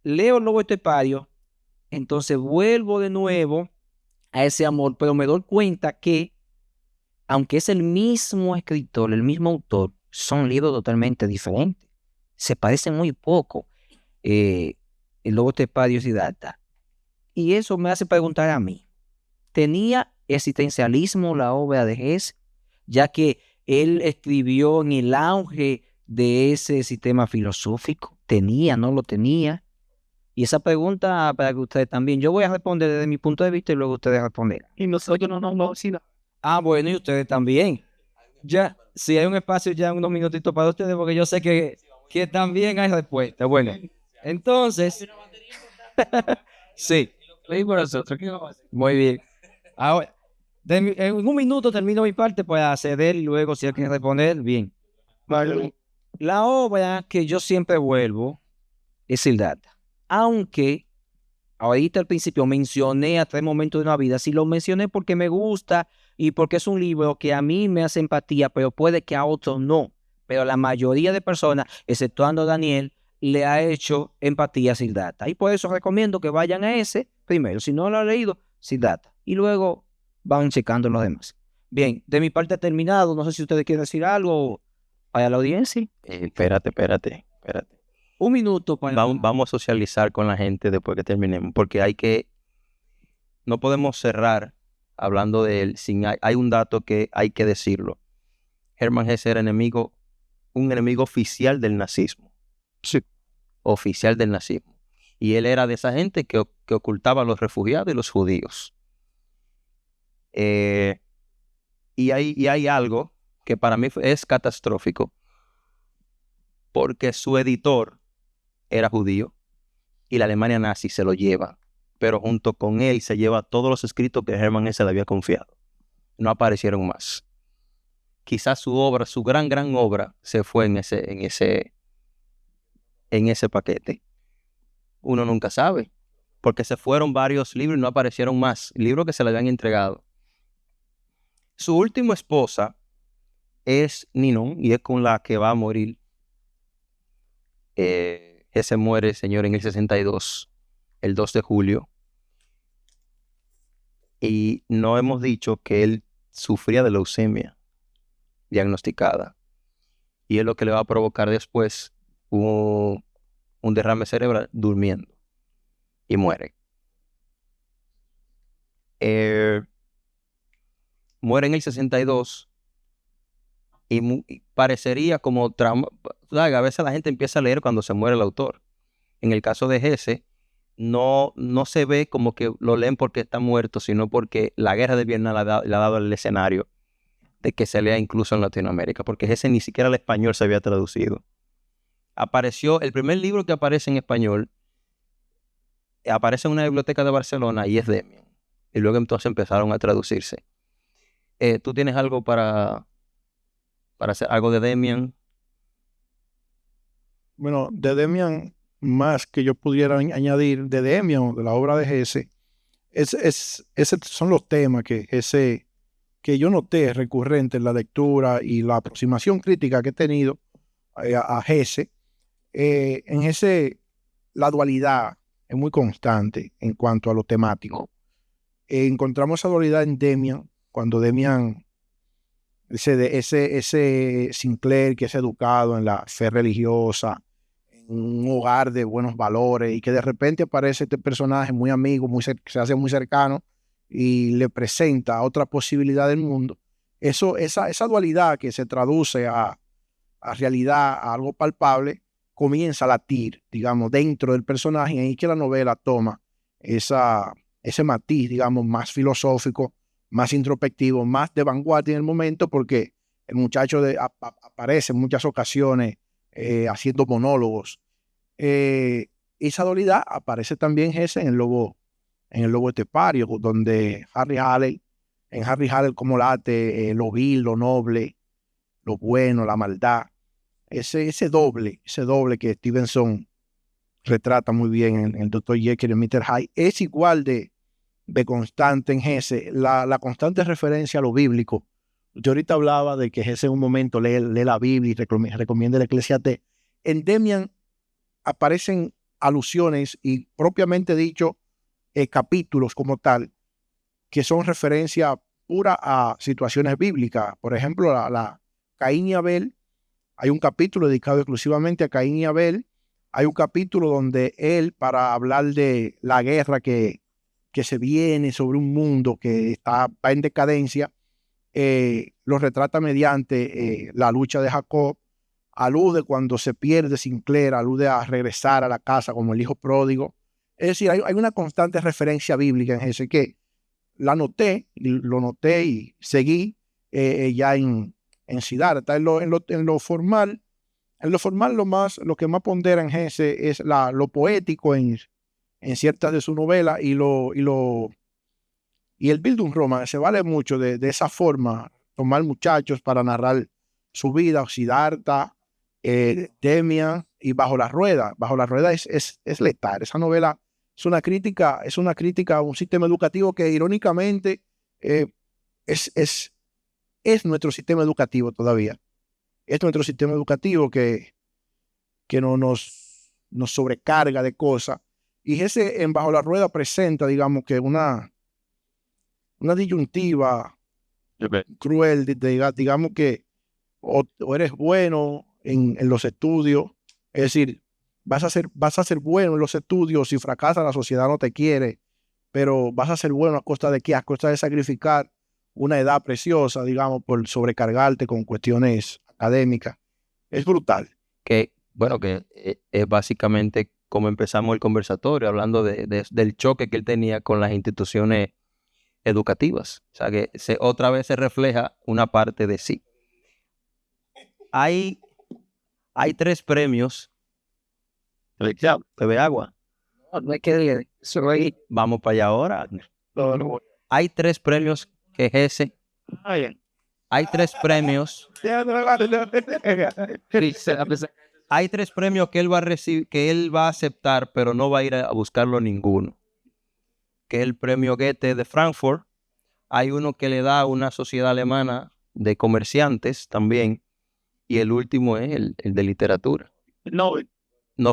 [SPEAKER 3] leo el Lobo Estepario, entonces vuelvo de nuevo a ese amor, pero me doy cuenta que, aunque es el mismo escritor, el mismo autor, son libros totalmente diferentes. Se parecen muy poco, el Lobo Estepario y Siddhartha. Y eso me hace preguntar a mí, ¿tenía existencialismo la obra de Hesse? Ya que él escribió en el auge de ese sistema filosófico. ¿Tenía, no lo tenía? Y esa pregunta para que ustedes también, yo voy a responder desde mi punto de vista y luego ustedes responderán.
[SPEAKER 4] Y nosotros no, sí, no.
[SPEAKER 3] Ah, bueno, y ustedes también. Ya, si hay un espacio ya unos minutitos para ustedes, porque yo sé que también hay respuesta. Bueno, entonces, sí. Muy bien. Ahora, en un minuto termino mi parte para ceder y luego si hay que responder, bien.
[SPEAKER 4] Vale.
[SPEAKER 3] La obra que yo siempre vuelvo es Siddhartha. Aunque ahorita al principio mencioné a 3 momentos de una vida, sí lo mencioné porque me gusta y porque es un libro que a mí me hace empatía, pero puede que a otros no. Pero la mayoría de personas, exceptuando a Daniel, le ha hecho empatía a Siddhartha. Y por eso recomiendo que vayan a ese primero. Si no lo han leído, Siddhartha. Y luego van checando los demás. Bien, de mi parte he terminado. No sé si ustedes quieren decir algo para la audiencia.
[SPEAKER 2] Espérate.
[SPEAKER 3] Un minuto para...
[SPEAKER 2] Vamos a socializar con la gente después que terminemos, porque no podemos cerrar hablando de él sin hay un dato que hay que decirlo. Hermann Hesse era un enemigo oficial del nazismo.
[SPEAKER 4] Sí.
[SPEAKER 2] Oficial del nazismo. Y él era de esa gente que ocultaba a los refugiados y los judíos. Y hay algo que para mí es catastrófico, porque su editor era judío y la Alemania nazi se lo lleva, pero junto con él se lleva todos los escritos que Hermann Hesse le había confiado. No aparecieron más. Quizás su obra, su gran obra, se fue en ese paquete. Uno nunca sabe, porque se fueron varios libros y no aparecieron más, libros que se le habían entregado. Su última esposa es Ninon y es con la que va a morir. Ese muere, señor, en el 62, el 2 de julio. Y no hemos dicho que él sufría de leucemia diagnosticada. Y es lo que le va a provocar después un derrame cerebral durmiendo. Y muere. Muere en el 62 y parecería como trauma. A veces la gente empieza a leer cuando se muere el autor. En el caso de Hesse, no se ve como que lo leen porque está muerto, sino porque la guerra de Vietnam le ha dado el escenario de que se lea incluso en Latinoamérica, porque Hesse ni siquiera al español se había traducido. El primer libro que aparece en español, aparece en una biblioteca de Barcelona y es Demian. Y luego entonces empezaron a traducirse. ¿Tú tienes algo para hacer algo de Demian?
[SPEAKER 4] Bueno, de Demian, más que yo pudiera añadir de Demian, de la obra de Hesse, esos son los temas que yo noté recurrente en la lectura y la aproximación crítica que he tenido a Hesse. En Hesse, la dualidad es muy constante en cuanto a lo temático. Encontramos esa dualidad en Demian, cuando Demian, ese Sinclair que es educado en la fe religiosa, un hogar de buenos valores, y que de repente aparece este personaje muy amigo, se hace muy cercano y le presenta otra posibilidad del mundo. Esa dualidad que se traduce a realidad, a algo palpable, comienza a latir, digamos, dentro del personaje, y ahí que la novela toma ese matiz, digamos, más filosófico, más introspectivo, más de vanguardia en el momento, porque el muchacho aparece en muchas ocasiones haciendo monólogos. Esa dualidad aparece también en el lobo estepario, donde Harry Haley como late lo vil, lo noble, lo bueno, la maldad. Ese doble que Stevenson retrata muy bien en el Dr. Jekyll y el Mr. Hyde, es igual de constante en Hesse. La constante referencia a lo bíblico. Yo ahorita hablaba de que Hesse en un momento lee la Biblia y recomienda el Eclesiastés. En Demian aparecen alusiones y propiamente dicho capítulos como tal, que son referencia pura a situaciones bíblicas. Por ejemplo, la Caín y Abel. Hay un capítulo dedicado exclusivamente a Caín y Abel. Hay un capítulo donde él, para hablar de la guerra que se viene sobre un mundo que va en decadencia, lo retrata mediante la lucha de Jacob. Alude cuando se pierde Sinclair, alude a regresar a la casa como el hijo pródigo. Es decir, hay una constante referencia bíblica en ese que lo noté y seguí ya en Siddhartha. En lo formal, lo que más pondera en Hesse es lo poético en ciertas de sus novelas, y el Bildungsroman se vale mucho de esa forma, tomar muchachos para narrar su vida. Siddhartha, Demian y Bajo la Rueda. Bajo la Rueda es letal. Esa novela es una crítica a un sistema educativo que irónicamente es nuestro sistema educativo todavía. Es nuestro sistema educativo que no nos sobrecarga de cosas. Y ese en Bajo la Rueda presenta, digamos, que una disyuntiva cruel, digamos que o eres bueno en los estudios, es decir, vas a ser bueno en los estudios. Si fracasas, la sociedad no te quiere, pero vas a ser bueno ¿a costa de qué? A costa de sacrificar una edad preciosa, digamos, por sobrecargarte con cuestiones académicas. Es brutal.
[SPEAKER 2] Que es básicamente como empezamos el conversatorio, hablando del choque que él tenía con las instituciones educativas. O sea, que otra vez se refleja una parte de sí. Hay 3 premios. Bebe agua.
[SPEAKER 3] No hay que ir.
[SPEAKER 2] Vamos para allá ahora. Hay 3 premios que Hesse. Hay 3 premios. Hay 3 premios que él va a recibir, que él va a aceptar, pero no va a ir a buscarlo ninguno. Que es el premio Goethe de Frankfurt. Hay uno que le da a una sociedad alemana de comerciantes también. Y el último es el de literatura. No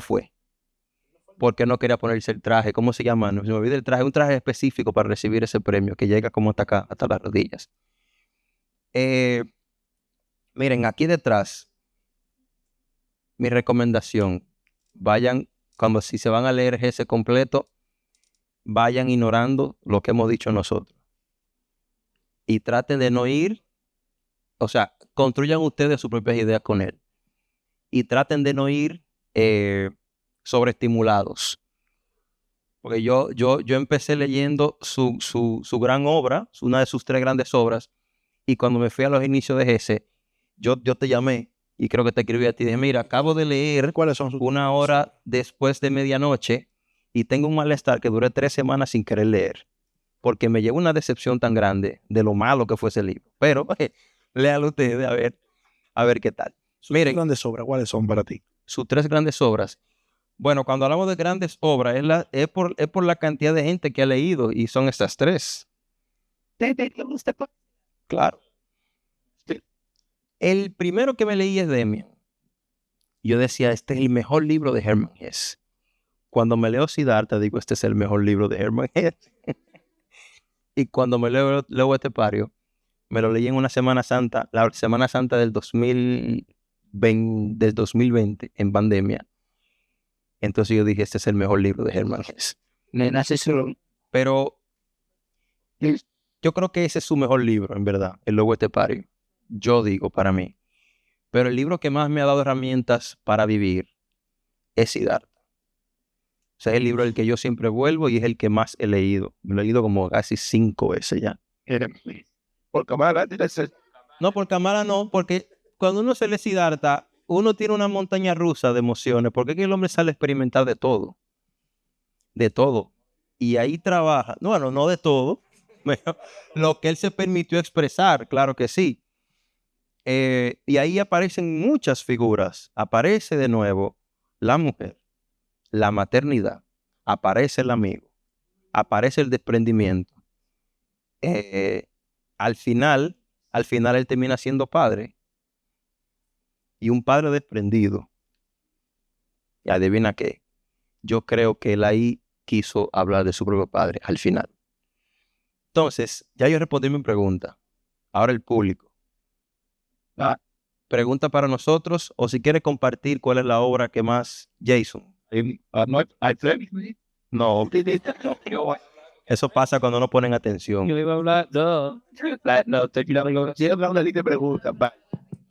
[SPEAKER 2] fue. Porque no quería ponerse el traje. ¿Cómo se llama? No se me olvida el traje. Un traje específico para recibir ese premio que llega como hasta acá, hasta las rodillas. Miren, aquí detrás, mi recomendación, vayan, si se van a leer ese completo, vayan ignorando lo que hemos dicho nosotros. Y traten de no ir, o sea, construyan ustedes sus propias ideas con él. Y traten de no ir sobreestimulados. Porque yo empecé leyendo su gran obra, una de sus 3 grandes obras, y cuando me fui a los inicios de Hesse, yo te llamé y creo que te escribí a ti. Dije, mira, acabo de leer
[SPEAKER 4] ¿Cuáles son sus
[SPEAKER 2] 1 hora después de medianoche y tengo un malestar que duré 3 semanas sin querer leer, porque me llegó una decepción tan grande de lo malo que fue ese libro. Pero léalo ustedes a ver qué tal.
[SPEAKER 4] Miren, grandes obras, ¿cuáles son para ti?
[SPEAKER 2] Sus 3 grandes obras. Bueno, cuando hablamos de grandes obras, es por la cantidad de gente que ha leído, y son estas 3. Claro. El primero que me leí es Demian. Yo decía, este es el mejor libro de Hermann Hesse. Cuando me leo Siddhartha, digo, este es el mejor libro de Hermann Hesse. Y cuando me leo Estepario, me lo leí en una Semana Santa, la Semana Santa del 2020, en pandemia. Entonces yo dije, este es el mejor libro de Hermann Hesse. Pero yo creo que ese es su mejor libro, en verdad, El Lobo Estepario. Yo digo, para mí. Pero el libro que más me ha dado herramientas para vivir es Siddhartha. O sea, es el libro al que yo siempre vuelvo y es el que más he leído. Me lo he leído como casi 5 veces ya.
[SPEAKER 4] Por cámara,
[SPEAKER 2] No, por cámara no, porque cuando uno se lee Siddhartha, uno tiene una montaña rusa de emociones, porque es que el hombre sale a experimentar de todo. De todo. Y ahí trabaja, bueno, no de todo, pero lo que él se permitió expresar, claro que sí. Y ahí aparecen muchas figuras. Aparece de nuevo la mujer, la maternidad, aparece el amigo, aparece el desprendimiento. Al final él termina siendo padre. Y un padre desprendido. Y adivina qué. Yo creo que él ahí quiso hablar de su propio padre al final. Entonces, ya yo respondí mi pregunta. Ahora el público. Pregunta para nosotros, o si quiere compartir cuál es la obra que más Jason. No, eso pasa cuando no ponen atención.
[SPEAKER 3] Yo iba a hablar,
[SPEAKER 4] Si es una lista de preguntas, va.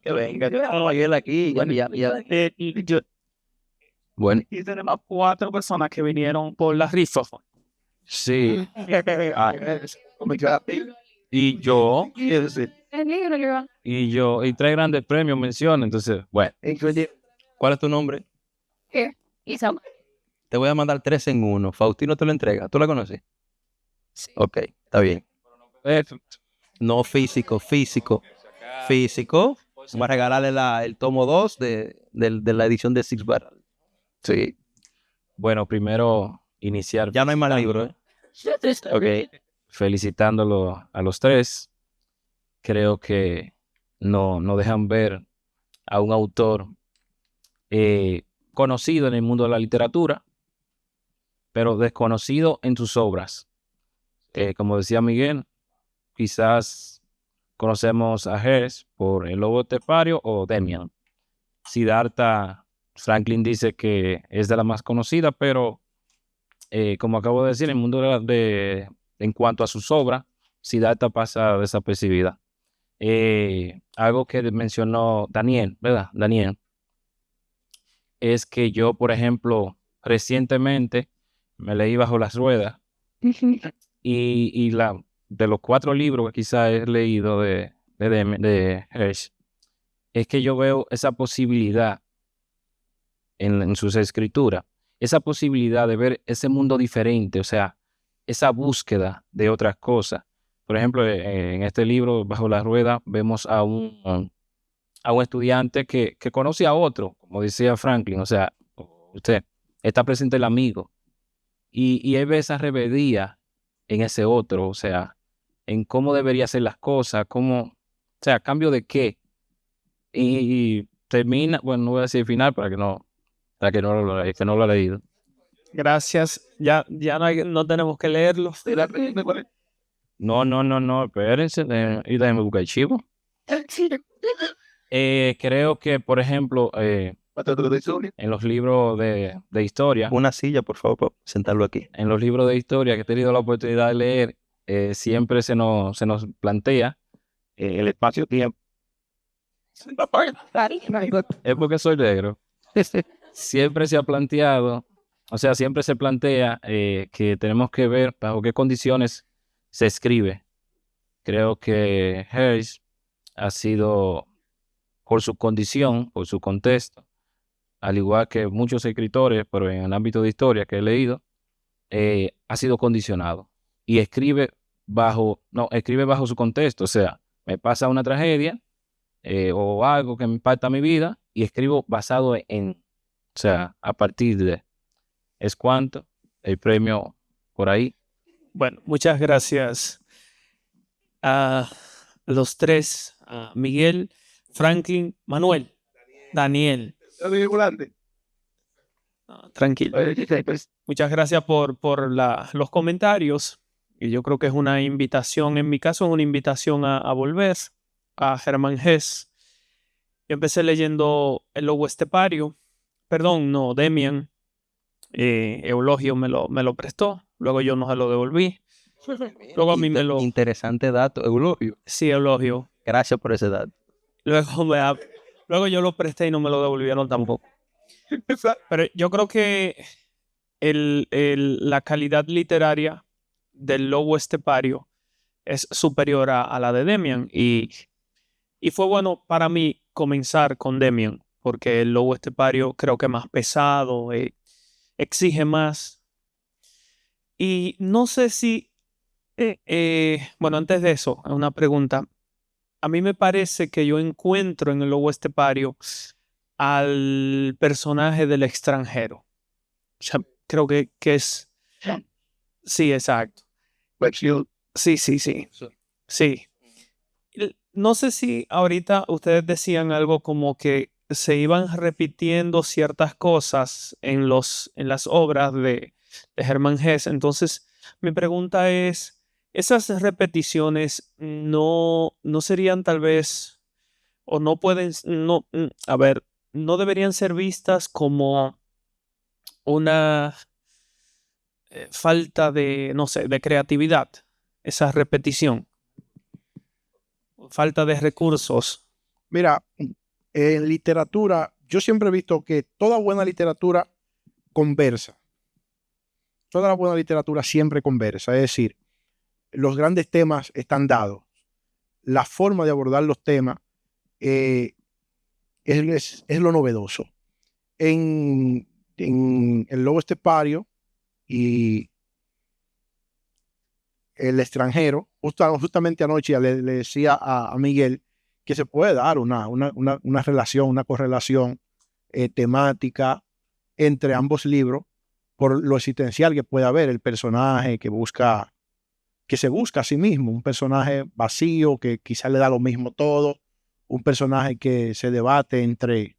[SPEAKER 3] que venga, él aquí, ya.
[SPEAKER 2] Bueno,
[SPEAKER 5] Y tenemos 4 personas que vinieron por la rifa.
[SPEAKER 3] Sí,
[SPEAKER 5] Y yo,
[SPEAKER 3] y 3 grandes premios mencionan, entonces, bueno.
[SPEAKER 2] ¿cuál es tu nombre? Te voy a mandar 3 en 1. Faustino te lo entrega. ¿Tú la conoces?
[SPEAKER 6] Sí.
[SPEAKER 2] Ok, está bien. No físico. Vamos a regalarle el tomo 2 de la edición de Six Barrel. Sí.
[SPEAKER 3] Bueno, primero iniciar.
[SPEAKER 2] Ya no hay más libros, ¿eh?
[SPEAKER 3] Ok. Felicitándolo a los 3. Creo que no dejan ver a un autor conocido en el mundo de la literatura, pero desconocido en sus obras. Como decía Miguel, quizás conocemos a Hesse por El Lobo Estepario o Demian. Siddhartha, Franklin dice que es de la más conocida, pero como acabo de decir, en el mundo en cuanto a sus obras, Siddhartha pasa desapercibida. Algo que mencionó Daniel, ¿verdad? Daniel, es que yo, por ejemplo, recientemente me leí Bajo las Ruedas y de los 4 libros que quizás he leído de Hersh, es que yo veo esa posibilidad en sus escrituras, esa posibilidad de ver ese mundo diferente, o sea, esa búsqueda de otras cosas. Por ejemplo, en este libro, Bajo la Rueda, vemos a un estudiante que conoce a otro, como decía Franklin, o sea, usted, está presente el amigo, y él ve esa rebeldía en ese otro, o sea, en cómo debería hacer las cosas, o sea, cambio de qué, y termina, bueno, no voy a decir el final para que no lo ha leído.
[SPEAKER 5] gracias. Ya no tenemos que leerlo.
[SPEAKER 3] No, espérense, y déjenme buscar el chivo. Creo que, por ejemplo, en los libros de historia,
[SPEAKER 2] Una silla, por favor, para sentarlo aquí.
[SPEAKER 3] en los libros de historia que he tenido la oportunidad de leer, siempre se nos plantea el espacio-tiempo. Es porque soy negro. Siempre se ha planteado, o sea, siempre se plantea que tenemos que ver bajo qué condiciones se escribe. Creo que Hersh ha sido, por su condición, por su contexto, al igual que muchos escritores, pero en el ámbito de historia que he leído, ha sido condicionado y escribe bajo su contexto. O sea, me pasa una tragedia o algo que me impacta mi vida y escribo basado o sea, a partir de. ¿Es cuánto? El premio por ahí.
[SPEAKER 5] Bueno, muchas gracias a los 3, a Miguel, Franklin, Manuel, Daniel. No, tranquilo. Muchas gracias por los comentarios. Y yo creo que es una invitación, en mi caso es una invitación a volver a Hermann Hesse. Yo empecé leyendo El Lobo Estepario, Demian, Eulogio me lo prestó, luego yo no se lo devolví. Luego a mí me lo...
[SPEAKER 2] Interesante dato, Eulogio.
[SPEAKER 5] Sí, Eulogio.
[SPEAKER 2] Gracias por ese dato.
[SPEAKER 5] Luego yo lo presté y no me lo devolvieron tampoco. Pero yo creo que la calidad literaria del Lobo Estepario es superior a la de Demian. Y fue bueno para mí comenzar con Demian, porque el Lobo Estepario creo que es más pesado, exige más. Y no sé si... bueno, antes de eso, una pregunta. A mí me parece que yo encuentro en el Lobo Estepario al personaje del extranjero. O sea, creo que es... Sí, exacto. Sí. Sí. No sé si ahorita ustedes decían algo como que se iban repitiendo ciertas cosas en las obras de Hermann Hesse. Entonces, mi pregunta es, ¿esas repeticiones no serían tal vez, o no pueden, a ver, no deberían ser vistas como una falta de, no sé, de creatividad, esa repetición, falta de recursos?
[SPEAKER 4] Mira, en literatura, yo siempre he visto que toda buena literatura conversa. Toda la buena literatura siempre conversa. Es decir, los grandes temas están dados. La forma de abordar los temas es lo novedoso. En El Lobo Estepario y El extranjero, justamente anoche le decía a Miguel que se puede dar una relación, una correlación temática entre ambos libros por lo existencial que puede haber, el personaje que se busca a sí mismo, un personaje vacío que quizás le da lo mismo todo, un personaje que se debate entre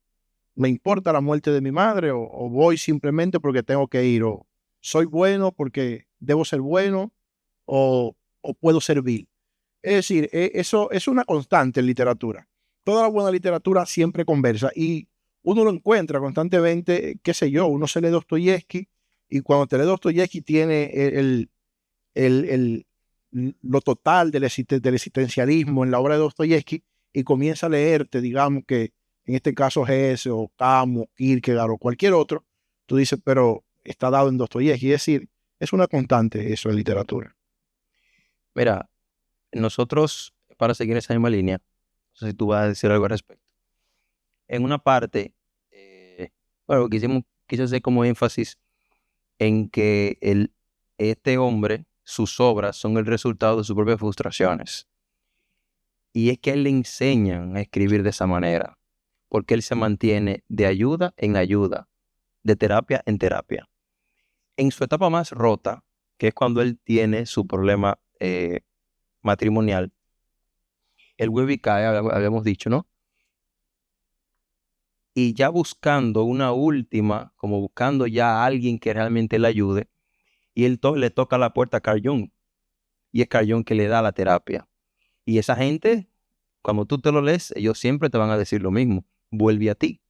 [SPEAKER 4] ¿me importa la muerte de mi madre o voy simplemente porque tengo que ir? O soy bueno porque debo ser bueno o puedo servir. Es decir, eso es una constante en literatura. Toda la buena literatura siempre conversa y uno lo encuentra constantemente, qué sé yo, uno se lee Dostoyevsky y cuando te lee Dostoyevsky tiene lo total del existencialismo en la obra de Dostoyevsky y comienza a leerte, digamos que en este caso Hesse o Camus, Kierkegaard o cualquier otro, tú dices, pero está dado en Dostoyevsky. Es decir, es una constante eso en literatura.
[SPEAKER 2] Mira, nosotros, para seguir esa misma línea, no sé si tú vas a decir algo al respecto. En una parte, bueno, quise hacer como énfasis en que este hombre, sus obras son el resultado de sus propias frustraciones. Y es que a él le enseñan a escribir de esa manera, porque él se mantiene de ayuda en ayuda, de terapia en terapia. En su etapa más rota, que es cuando él tiene su problema matrimonial, el vuelve y cae, habíamos dicho, ¿no? Y ya buscando una última, como buscando ya a alguien que realmente le ayude, y él le toca la puerta a Carl Jung, y es Carl Jung que le da la terapia. Y esa gente, cuando tú te lo lees, ellos siempre te van a decir lo mismo, vuelve a ti,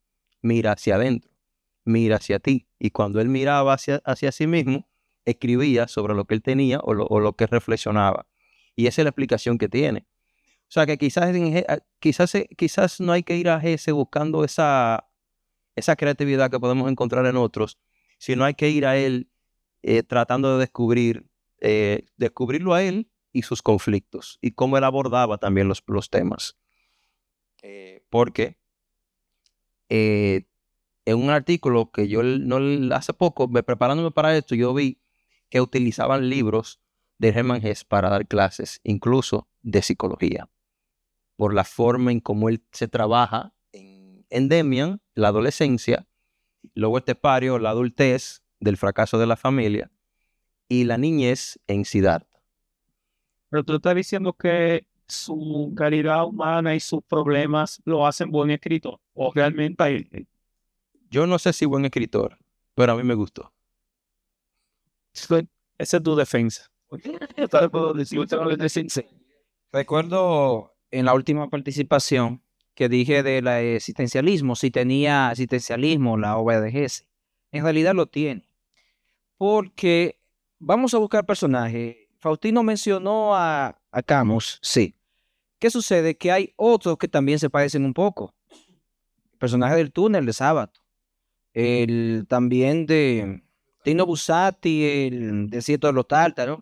[SPEAKER 2] mira hacia adentro, mira hacia ti. Y cuando él miraba hacia sí mismo, escribía sobre lo que él tenía o lo que reflexionaba. Y esa es la explicación que tiene. O sea que quizás no hay que ir a Hesse buscando esa creatividad que podemos encontrar en otros, sino hay que ir a él tratando de descubrirlo a él y sus conflictos y cómo él abordaba también los temas. Porque en un artículo que yo hace poco, preparándome para esto, yo vi que utilizaban libros de Hermann Hesse para dar clases, incluso de psicología, por la forma en cómo él se trabaja en Demian, la adolescencia, luego Estepario, la adultez del fracaso de la familia, y la niñez en Siddhartha.
[SPEAKER 5] Pero tú estás diciendo que su calidad humana y sus problemas lo hacen buen escritor, o realmente
[SPEAKER 2] Yo no sé si buen escritor, pero a mí me gustó.
[SPEAKER 5] esa es tu defensa.
[SPEAKER 3] Recuerdo en la última participación que dije del existencialismo, si tenía existencialismo la obra de Hesse. En realidad lo tiene. porque vamos a buscar personajes. Faustino mencionó a Camus, sí. ¿Qué sucede? Que hay otros que también se parecen un poco. El personaje del túnel de Sábato. El también de Tino Buzzati, el Desierto de los Tártaros.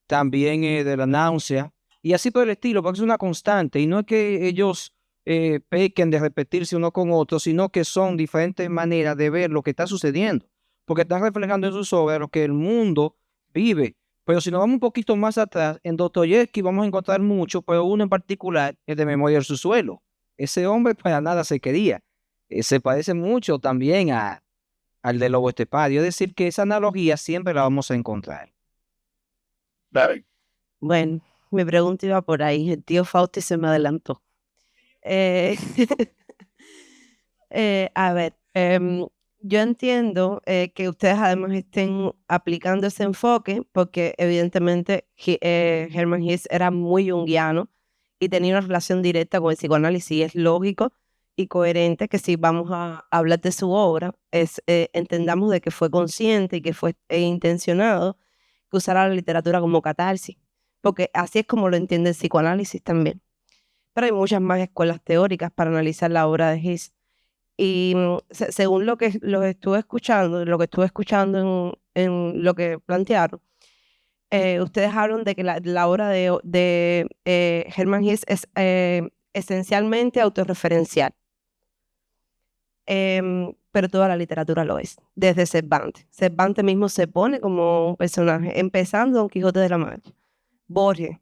[SPEAKER 3] También de La Náusea. Y así por el estilo, porque es una constante. Y no es que ellos pequen de repetirse uno con otro, sino que son diferentes maneras de ver lo que está sucediendo. Porque están reflejando en sus obras lo que el mundo vive. Pero si nos vamos un poquito más atrás, en Dostoyevsky vamos a encontrar mucho, pero uno en particular es de Memoria del Subsuelo. Ese hombre para nada se quería. Se parece mucho también al de Lobo Estepario. Es decir, que esa analogía siempre la vamos a encontrar.
[SPEAKER 6] Bueno, mi pregunta iba por ahí. El tío Fausti se me adelantó. Eh, a ver, yo entiendo que ustedes además estén aplicando ese enfoque porque evidentemente Hermann Hesse era muy junguiano y tenía una relación directa con el psicoanálisis y es lógico y coherente que si vamos a hablar de su obra, entendamos de que fue consciente y que fue intencionado que usara la literatura como catarsis, porque así es como lo entiende el psicoanálisis también. Pero hay muchas más escuelas teóricas para analizar la obra de Hesse. Y según lo que estuve escuchando, en lo que plantearon, ustedes hablan de que la obra de Hermann Hesse es esencialmente autorreferencial. Pero toda la literatura lo es, desde Cervantes. Cervantes mismo se pone como un personaje, empezando Don Quijote de la Mancha. Borges,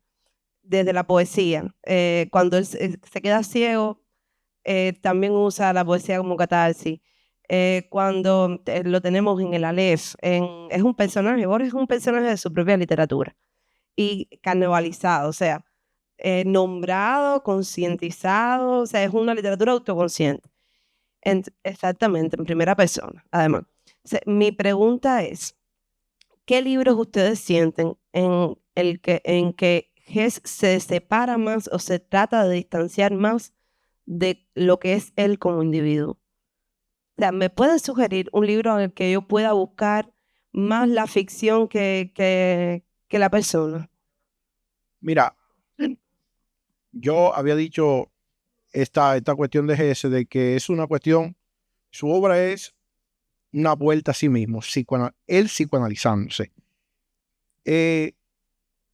[SPEAKER 6] desde la poesía, cuando él se queda ciego, también usa la poesía como catarsis. Cuando lo tenemos en el Aleph, es un personaje, Borges es un personaje de su propia literatura y carnavalizado, o sea, nombrado, concientizado, o sea, es una literatura autoconsciente. Exactamente, en primera persona, además. O sea, mi pregunta es, ¿qué libros ustedes sienten en que Hesse se separa más o se trata de distanciar más de lo que es él como individuo? O sea, ¿me pueden sugerir un libro en el que yo pueda buscar más la ficción que la persona?
[SPEAKER 4] Mira, yo había dicho esta cuestión de Hesse, de que es una cuestión, su obra es una vuelta a sí mismo, él psicoanalizándose.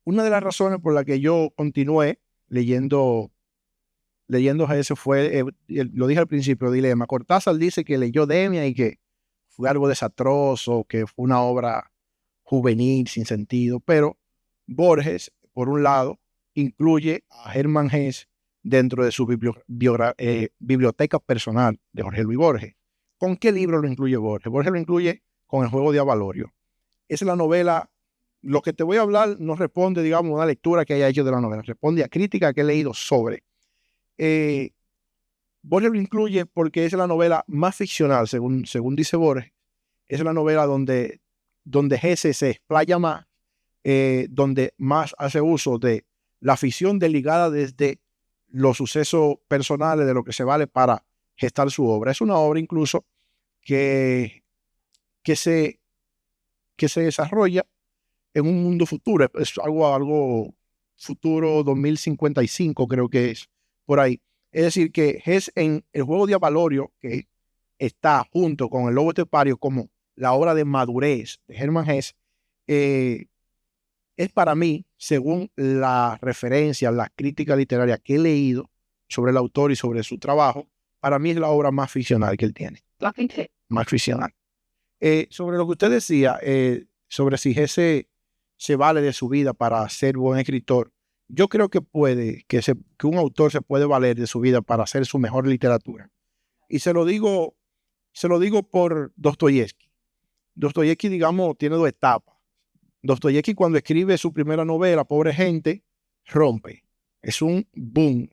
[SPEAKER 4] Una de las razones por la que yo continué leyendo Hesse fue, lo dije al principio, dilema. Cortázar dice que leyó Demia y que fue algo desastroso, que fue una obra juvenil, sin sentido, pero Borges, por un lado, incluye a Hermann Hesse dentro de su biblioteca personal de Jorge Luis Borges. ¿Con qué libro lo incluye Borges? Borges lo incluye con El juego de Avalorio. Esa es la novela. Lo que te voy a hablar no responde, digamos, a una lectura que haya hecho de la novela, responde a crítica que he leído sobre. Borges lo incluye porque es la novela más ficcional, según dice Borges. Es la novela donde Hesse se explaya más, donde más hace uso de la ficción desligada desde los sucesos personales, de lo que se vale para gestar su obra. Es una obra incluso que se desarrolla en un mundo futuro. Es algo futuro 2055, creo que es por ahí. Es decir, que Hesse en El juego de Avalorio, que está junto con El lobo estepario como la obra de madurez de Hermann Hesse, es para mí, según la referencia, la crítica literaria que he leído sobre el autor y sobre su trabajo, para mí es la obra más ficcional que él tiene. Más ficcional. Sobre lo que usted decía, sobre si Hesse se vale de su vida para ser buen escritor, yo creo que que un autor se puede valer de su vida para hacer su mejor literatura. Y se lo digo por Dostoyevsky. Dostoyevsky, digamos, tiene dos etapas. Dostoyevsky, cuando escribe su primera novela, Pobre Gente, rompe. Es un boom.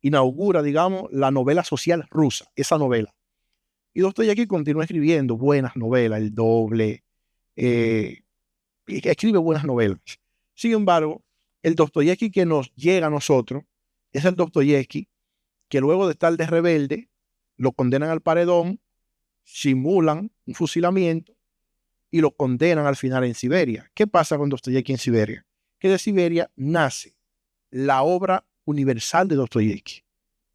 [SPEAKER 4] Inaugura, digamos, la novela social rusa, esa novela. Y Dostoyevsky continúa escribiendo buenas novelas, El Doble, escribe buenas novelas. Sin embargo, el Dostoyevsky que nos llega a nosotros es el Dostoyevsky que luego de estar de rebelde, lo condenan al paredón, simulan un fusilamiento y lo condenan al final en Siberia. ¿Qué pasa con Dostoyevsky en Siberia? Que de Siberia nace la obra universal de Dostoyevsky,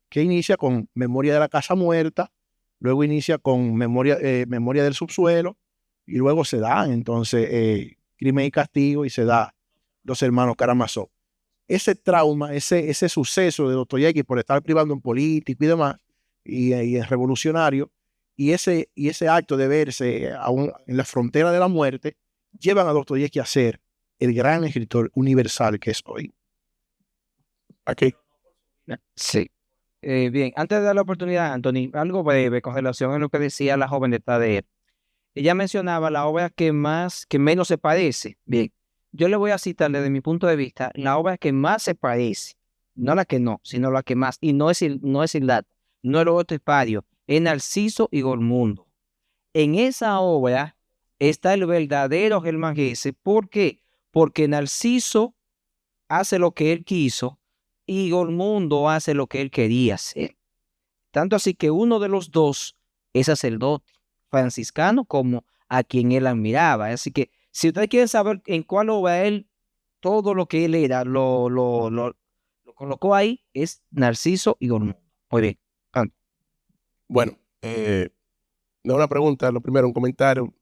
[SPEAKER 4] que inicia con Memoria de la Casa Muerta, luego inicia con Memoria del Subsuelo, y luego se da entonces Crimen y Castigo, y se da Los Hermanos Karamazov. Ese trauma, ese suceso de Dostoyevsky por estar privando en político y demás, y en revolucionario, y ese acto de verse aún en la frontera de la muerte, llevan a Dostoyevsky a ser el gran escritor universal que es hoy.
[SPEAKER 2] Aquí.
[SPEAKER 3] Sí. Bien, antes de dar la oportunidad, Anthony, algo breve con relación a lo que decía la joven de Tader. Ella mencionaba la obra que menos se parece. Bien, yo le voy a citar desde mi punto de vista la obra que más se parece, no la que no, sino la que más, y no es Ildata, no es Lobo Estepario, es Narciso y Gormundo. En esa obra está el verdadero Hermann Hesse. ¿Por qué? Porque Narciso hace lo que él quiso y Gormundo hace lo que él quería hacer. Tanto así que uno de los dos es sacerdote franciscano como a quien él admiraba. Así que si ustedes quieren saber en cuál obra él, todo lo que él era, lo colocó ahí, es Narciso y Gormundo. Muy bien.
[SPEAKER 7] Bueno, no una pregunta, lo primero un comentario,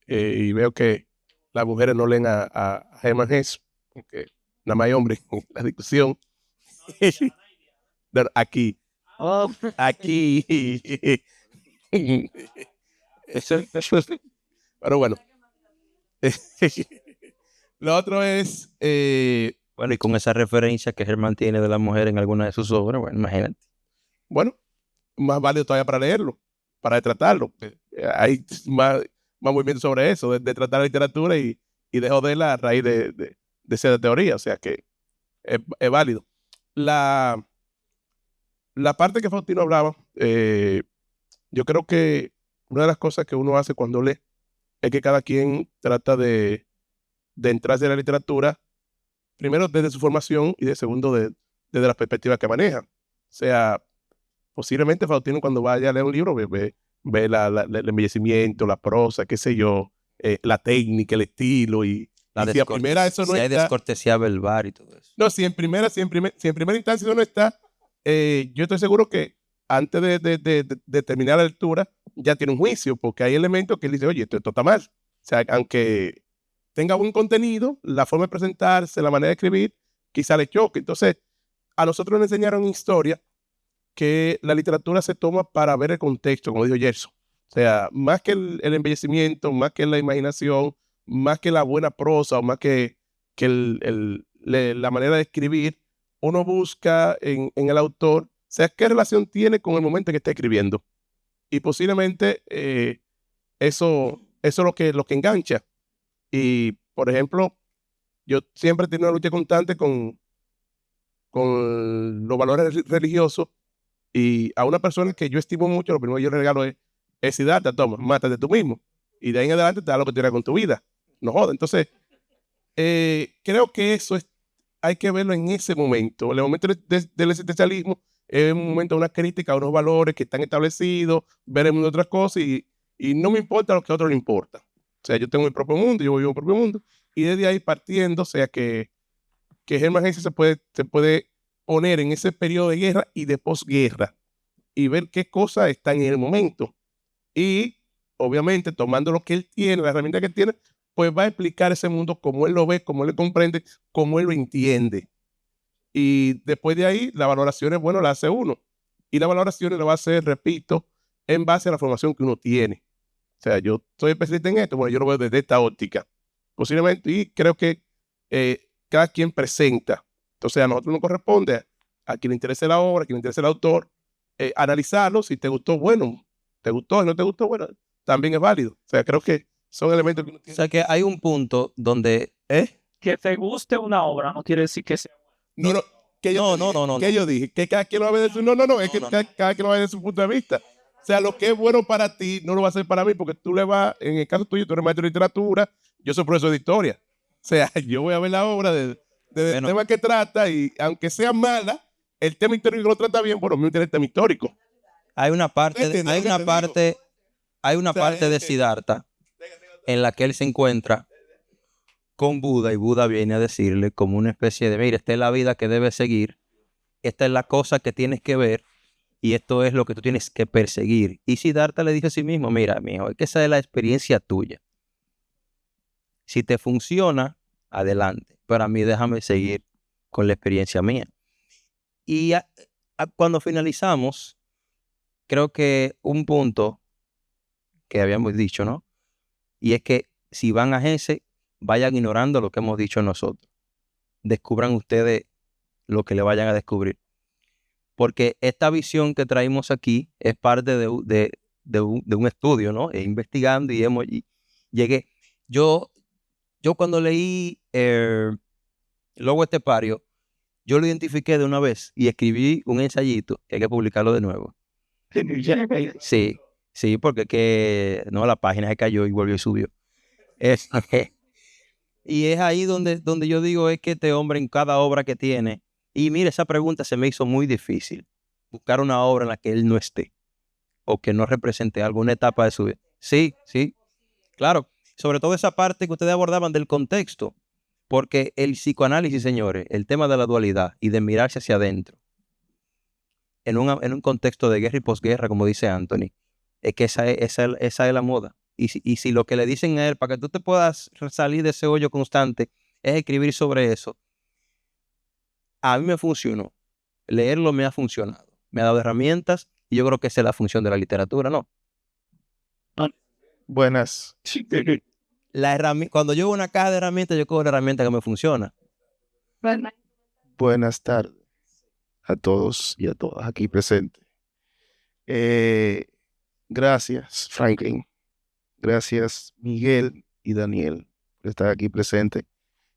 [SPEAKER 7] y veo que las mujeres no leen a Hermann Hesse, porque nada más hay hombres en la discusión. Aquí. Aquí. Pero bueno. Lo otro es...
[SPEAKER 2] Bueno, y con esa referencia que Germán tiene de la mujer en alguna de sus obras, bueno, imagínate.
[SPEAKER 7] Bueno, más válido todavía para leerlo, para tratarlo. Hay más movimiento sobre eso, de tratar la literatura y de joderla a raíz de esa teoría. O sea que es válido. La parte que Faustino hablaba, yo creo que una de las cosas que uno hace cuando lee es que cada quien trata de entrarse en la literatura, primero desde su formación y de segundo desde la perspectiva que maneja. O sea, posiblemente Faustino cuando vaya a leer un libro ve el embellecimiento, la prosa, qué sé yo, la técnica, el estilo y si a primera eso no
[SPEAKER 2] si hay
[SPEAKER 7] está,
[SPEAKER 2] descortesía verbal y todo eso.
[SPEAKER 7] No, si en primera instancia eso no está, yo estoy seguro que antes de terminar la lectura ya tiene un juicio, porque hay elementos que él dice, oye, esto está mal. O sea, aunque tenga buen contenido, la forma de presentarse, la manera de escribir, quizá le choque. Entonces, a nosotros nos enseñaron en historia que la literatura se toma para ver el contexto, como dijo Gerson. O sea, más que el embellecimiento, más que la imaginación, más que la buena prosa, o más que la manera de escribir, uno busca en el autor, o sea, qué relación tiene con el momento en que está escribiendo. Y posiblemente eso es lo que engancha. Y, por ejemplo, yo siempre he tenido una lucha constante con los valores religiosos, y a una persona que yo estimo mucho, lo primero que yo le regalo es Siddhartha, toma, mátate tú mismo. Y de ahí en adelante te da lo que tienes con tu vida. No joda. Entonces, creo que eso hay que verlo en ese momento. El momento del existencialismo es un momento de una crítica a unos valores que están establecidos, ver el mundo de otras cosas, y no me importa lo que a otros le importa. O sea, yo tengo mi propio mundo, yo vivo mi propio mundo, y desde ahí partiendo, o sea, que Hermann Hesse se puede poner en ese periodo de guerra y de posguerra y ver qué cosas están en el momento. Y, obviamente, tomando lo que él tiene, la herramienta que tiene, pues va a explicar ese mundo como él lo ve, como él lo comprende, como él lo entiende. Y después de ahí, la valoración es, bueno, la hace uno. Y la valoración la va a hacer, repito, en base a la formación que uno tiene. O sea, yo soy especialista en esto, bueno, yo lo veo desde esta óptica. Posiblemente, y creo que cada quien presenta. Entonces, a nosotros nos corresponde, a quien le interese la obra, a quien le interese el autor, analizarlo. Si te gustó, bueno, te gustó, si no te gustó, bueno, también es válido. O sea, creo que son elementos que uno tiene.
[SPEAKER 2] O sea, que hay un punto donde...
[SPEAKER 5] Que te guste una obra no quiere decir que sea
[SPEAKER 7] No, no. Que yo dije que cada quien lo ve de su... No, es que cada quien lo ve de su punto de vista. O sea, lo que es bueno para ti no lo va a ser para mí, porque tú le vas, en el caso tuyo, tú eres maestro de literatura, yo soy profesor de historia. O sea, yo voy a ver la obra del tema que trata, y aunque sea mala, el tema histórico lo trata bien, bueno, a mí me interesa el tema histórico.
[SPEAKER 2] Hay una parte de Siddhartha en la que él se encuentra con Buda y Buda viene a decirle como una especie de, mira, esta es la vida que debes seguir, esta es la cosa que tienes que ver y esto es lo que tú tienes que perseguir. Y Siddhartha le dice a sí mismo, mira, mijo, es que esa es la experiencia tuya. Si te funciona, adelante. Pero a mí déjame seguir con la experiencia mía. Y cuando finalizamos, creo que un punto que habíamos dicho, ¿no? Y es que si van a Gese, vayan ignorando lo que hemos dicho nosotros. Descubran ustedes lo que le vayan a descubrir. Porque esta visión que traímos aquí es parte de un estudio, ¿no? Investigando y llegué. Yo cuando leí Lobo Estepario, yo lo identifiqué de una vez y escribí un ensayito que hay que publicarlo de nuevo. Sí, porque que no, la página se cayó y volvió y subió. Y es ahí donde yo digo es que este hombre en cada obra que tiene, y mire, esa pregunta se me hizo muy difícil, buscar una obra en la que él no esté o que no represente alguna etapa de su vida. Sí, claro, sobre todo esa parte que ustedes abordaban del contexto, porque el psicoanálisis, señores, el tema de la dualidad y de mirarse hacia adentro, en un contexto de guerra y posguerra, como dice Anthony, es que esa es la moda. Y si lo que le dicen a él, para que tú te puedas salir de ese hoyo constante, es escribir sobre eso, a mí me funcionó. Leerlo me ha funcionado. Me ha dado herramientas y yo creo que esa es la función de la literatura, ¿no?
[SPEAKER 4] Buenas.
[SPEAKER 2] Cuando yo veo una caja de herramientas, yo cojo la herramienta que me funciona.
[SPEAKER 4] Buenas tardes a todos y a todas aquí presentes. Gracias, Franklin. Gracias, Miguel y Daniel, por estar aquí presente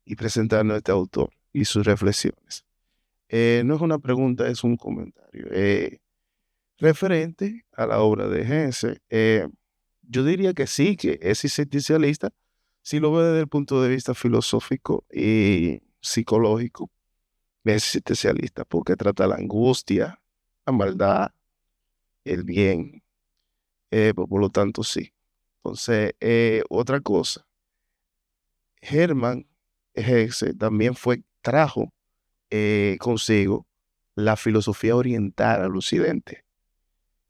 [SPEAKER 4] y presentarnos a este autor y sus reflexiones. No es una pregunta, es un comentario. Referente a la obra de Gese, yo diría que sí, que es existencialista, si lo ve desde el punto de vista filosófico y psicológico, es existencialista porque trata la angustia, la maldad, el bien, por lo tanto sí. Entonces, otra cosa, Hermann Hesse también trajo consigo la filosofía oriental al occidente.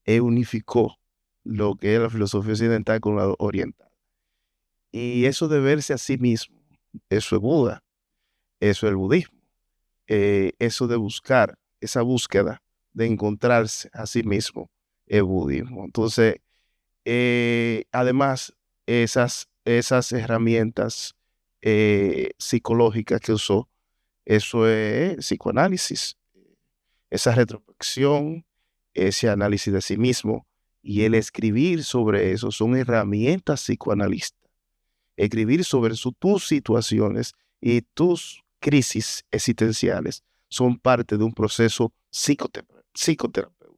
[SPEAKER 4] Unificó lo que es la filosofía occidental con la oriental. Y eso de verse a sí mismo, eso es Buda, eso es el budismo. Eso de buscar, esa búsqueda de encontrarse a sí mismo, es budismo. Entonces, además, esas herramientas psicológicas que usó, eso es psicoanálisis, esa retrospección, ese análisis de sí mismo y el escribir sobre eso son herramientas psicoanalistas. Escribir sobre tus situaciones y tus crisis existenciales son parte de un proceso psicoterapéutico.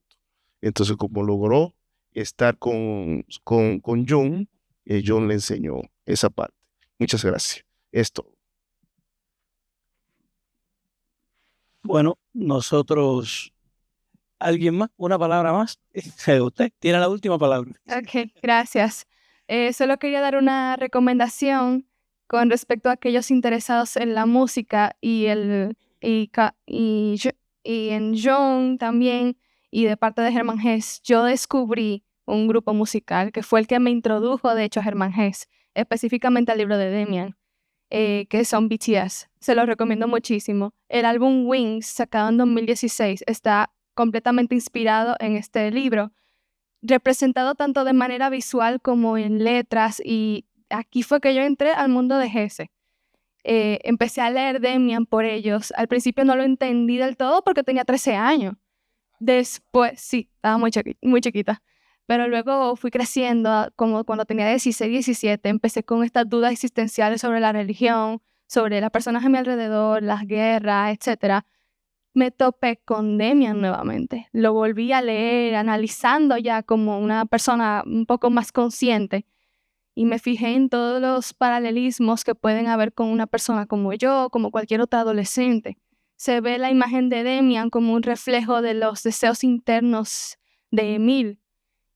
[SPEAKER 4] Entonces, como logró estar con Jung, Jung le enseñó esa parte. Muchas gracias. Es todo.
[SPEAKER 1] Bueno, nosotros, ¿alguien más? ¿Una palabra más? Usted tiene la última palabra.
[SPEAKER 8] Ok, gracias. Solo quería dar una recomendación con respecto a aquellos interesados en la música y en Jung también, y de parte de Hermann Hesse. Yo descubrí un grupo musical que fue el que me introdujo, de hecho, a Hermann Hesse, específicamente al libro de Demian, que son BTS. Se los recomiendo muchísimo. El álbum Wings, sacado en 2016, está completamente inspirado en este libro, representado tanto de manera visual como en letras, y aquí fue que yo entré al mundo de Hesse. Empecé a leer Demian por ellos. Al principio no lo entendí del todo porque tenía 13 años. Después, sí, estaba muy chiquita. Pero luego fui creciendo, como cuando tenía 16, 17, empecé con estas dudas existenciales sobre la religión, sobre las personas a mi alrededor, las guerras, etc. Me topé con Demian nuevamente. Lo volví a leer, analizando ya como una persona un poco más consciente, y me fijé en todos los paralelismos que pueden haber con una persona como yo, como cualquier otra adolescente. Se ve la imagen de Demian como un reflejo de los deseos internos de Emil,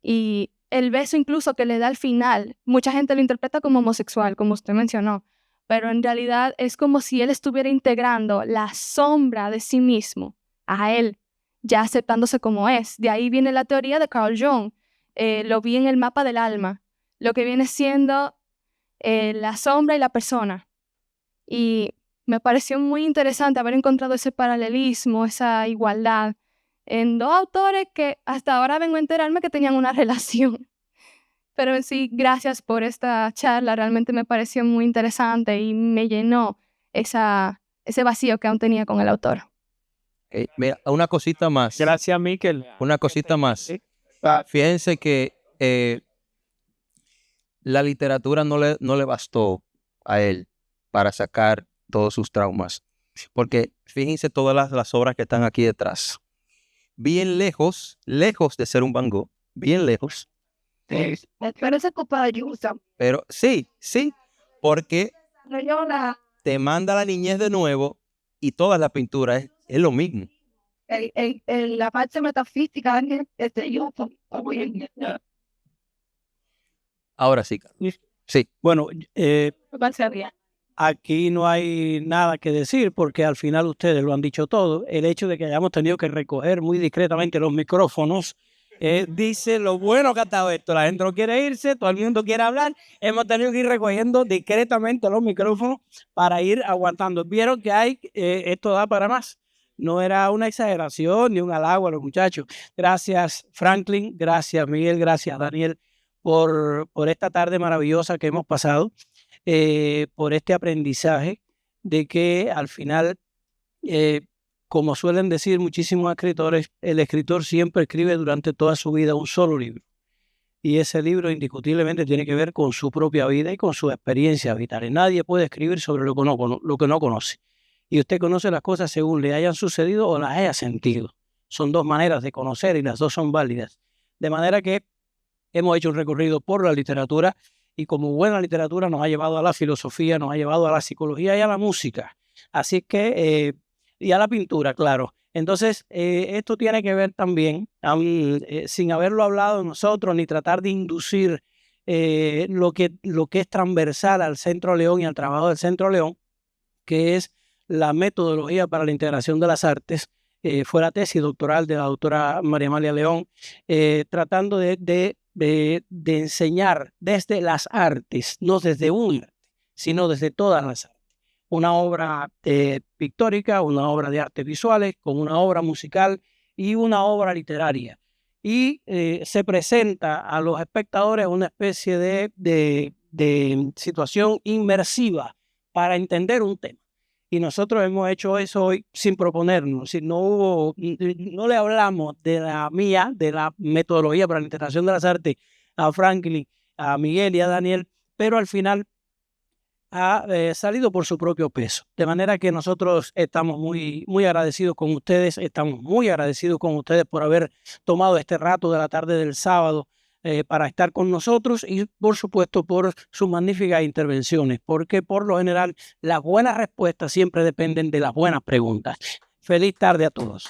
[SPEAKER 8] y el beso incluso que le da al final, mucha gente lo interpreta como homosexual, como usted mencionó, pero en realidad es como si él estuviera integrando la sombra de sí mismo a él, ya aceptándose como es. De ahí viene la teoría de Carl Jung. Lo vi en el mapa del alma, lo que viene siendo la sombra y la persona. Y me pareció muy interesante haber encontrado ese paralelismo, esa igualdad en dos autores que hasta ahora vengo a enterarme que tenían una relación. Pero en sí, gracias por esta charla, realmente me pareció muy interesante y me llenó ese vacío que aún tenía con el autor.
[SPEAKER 2] Mira, una cosita más.
[SPEAKER 5] Gracias, Miquel.
[SPEAKER 2] Una cosita más. Fíjense que la literatura no le bastó a él para sacar todos sus traumas. Porque fíjense todas las obras que están aquí detrás. Bien lejos de ser un Van Gogh, bien lejos.
[SPEAKER 6] Pero ese copa ayuda.
[SPEAKER 2] Pero sí, porque te manda la niñez de nuevo y toda la pintura es lo mismo.
[SPEAKER 6] La parte metafísica
[SPEAKER 2] Ahora sí, Carlos. Sí.
[SPEAKER 1] Bueno, aquí no hay nada que decir porque al final ustedes lo han dicho todo. El hecho de que hayamos tenido que recoger muy discretamente los micrófonos dice lo bueno que ha estado esto. La gente no quiere irse, todo el mundo quiere hablar. Hemos tenido que ir recogiendo discretamente los micrófonos para ir aguantando. Vieron que esto da para más. No era una exageración ni un halago a los muchachos. Gracias, Franklin. Gracias, Miguel. Gracias, Daniel, por esta tarde maravillosa que hemos pasado. Por este aprendizaje de que al final, como suelen decir muchísimos escritores, el escritor siempre escribe durante toda su vida un solo libro. Y ese libro indiscutiblemente tiene que ver con su propia vida y con sus experiencias vitales. Nadie puede escribir sobre lo que no conoce. Y usted conoce las cosas según le hayan sucedido o las haya sentido. Son dos maneras de conocer y las dos son válidas. De manera que hemos hecho un recorrido por la literatura y como buena literatura nos ha llevado a la filosofía, nos ha llevado a la psicología y a la música. Así que, y a la pintura, claro. Entonces, esto tiene que ver también, sin haberlo hablado nosotros, ni tratar de inducir lo que es transversal al Centro León y al trabajo del Centro León, que es la metodología para la integración de las artes. Fue la tesis doctoral de la doctora María Amalia León, tratando de enseñar desde las artes, no desde un arte, sino desde todas las artes. Una obra pictórica, una obra de artes visuales, con una obra musical y una obra literaria. Y se presenta a los espectadores una especie de situación inmersiva para entender un tema. Y nosotros hemos hecho eso hoy sin proponernos. No le hablamos de la metodología para la integración de las artes a Franklin, a Miguel y a Daniel, pero al final ha salido por su propio peso. De manera que nosotros estamos muy, muy agradecidos con ustedes, por haber tomado este rato de la tarde del sábado para estar con nosotros y, por supuesto, por sus magníficas intervenciones, porque por lo general las buenas respuestas siempre dependen de las buenas preguntas. Feliz tarde a todos.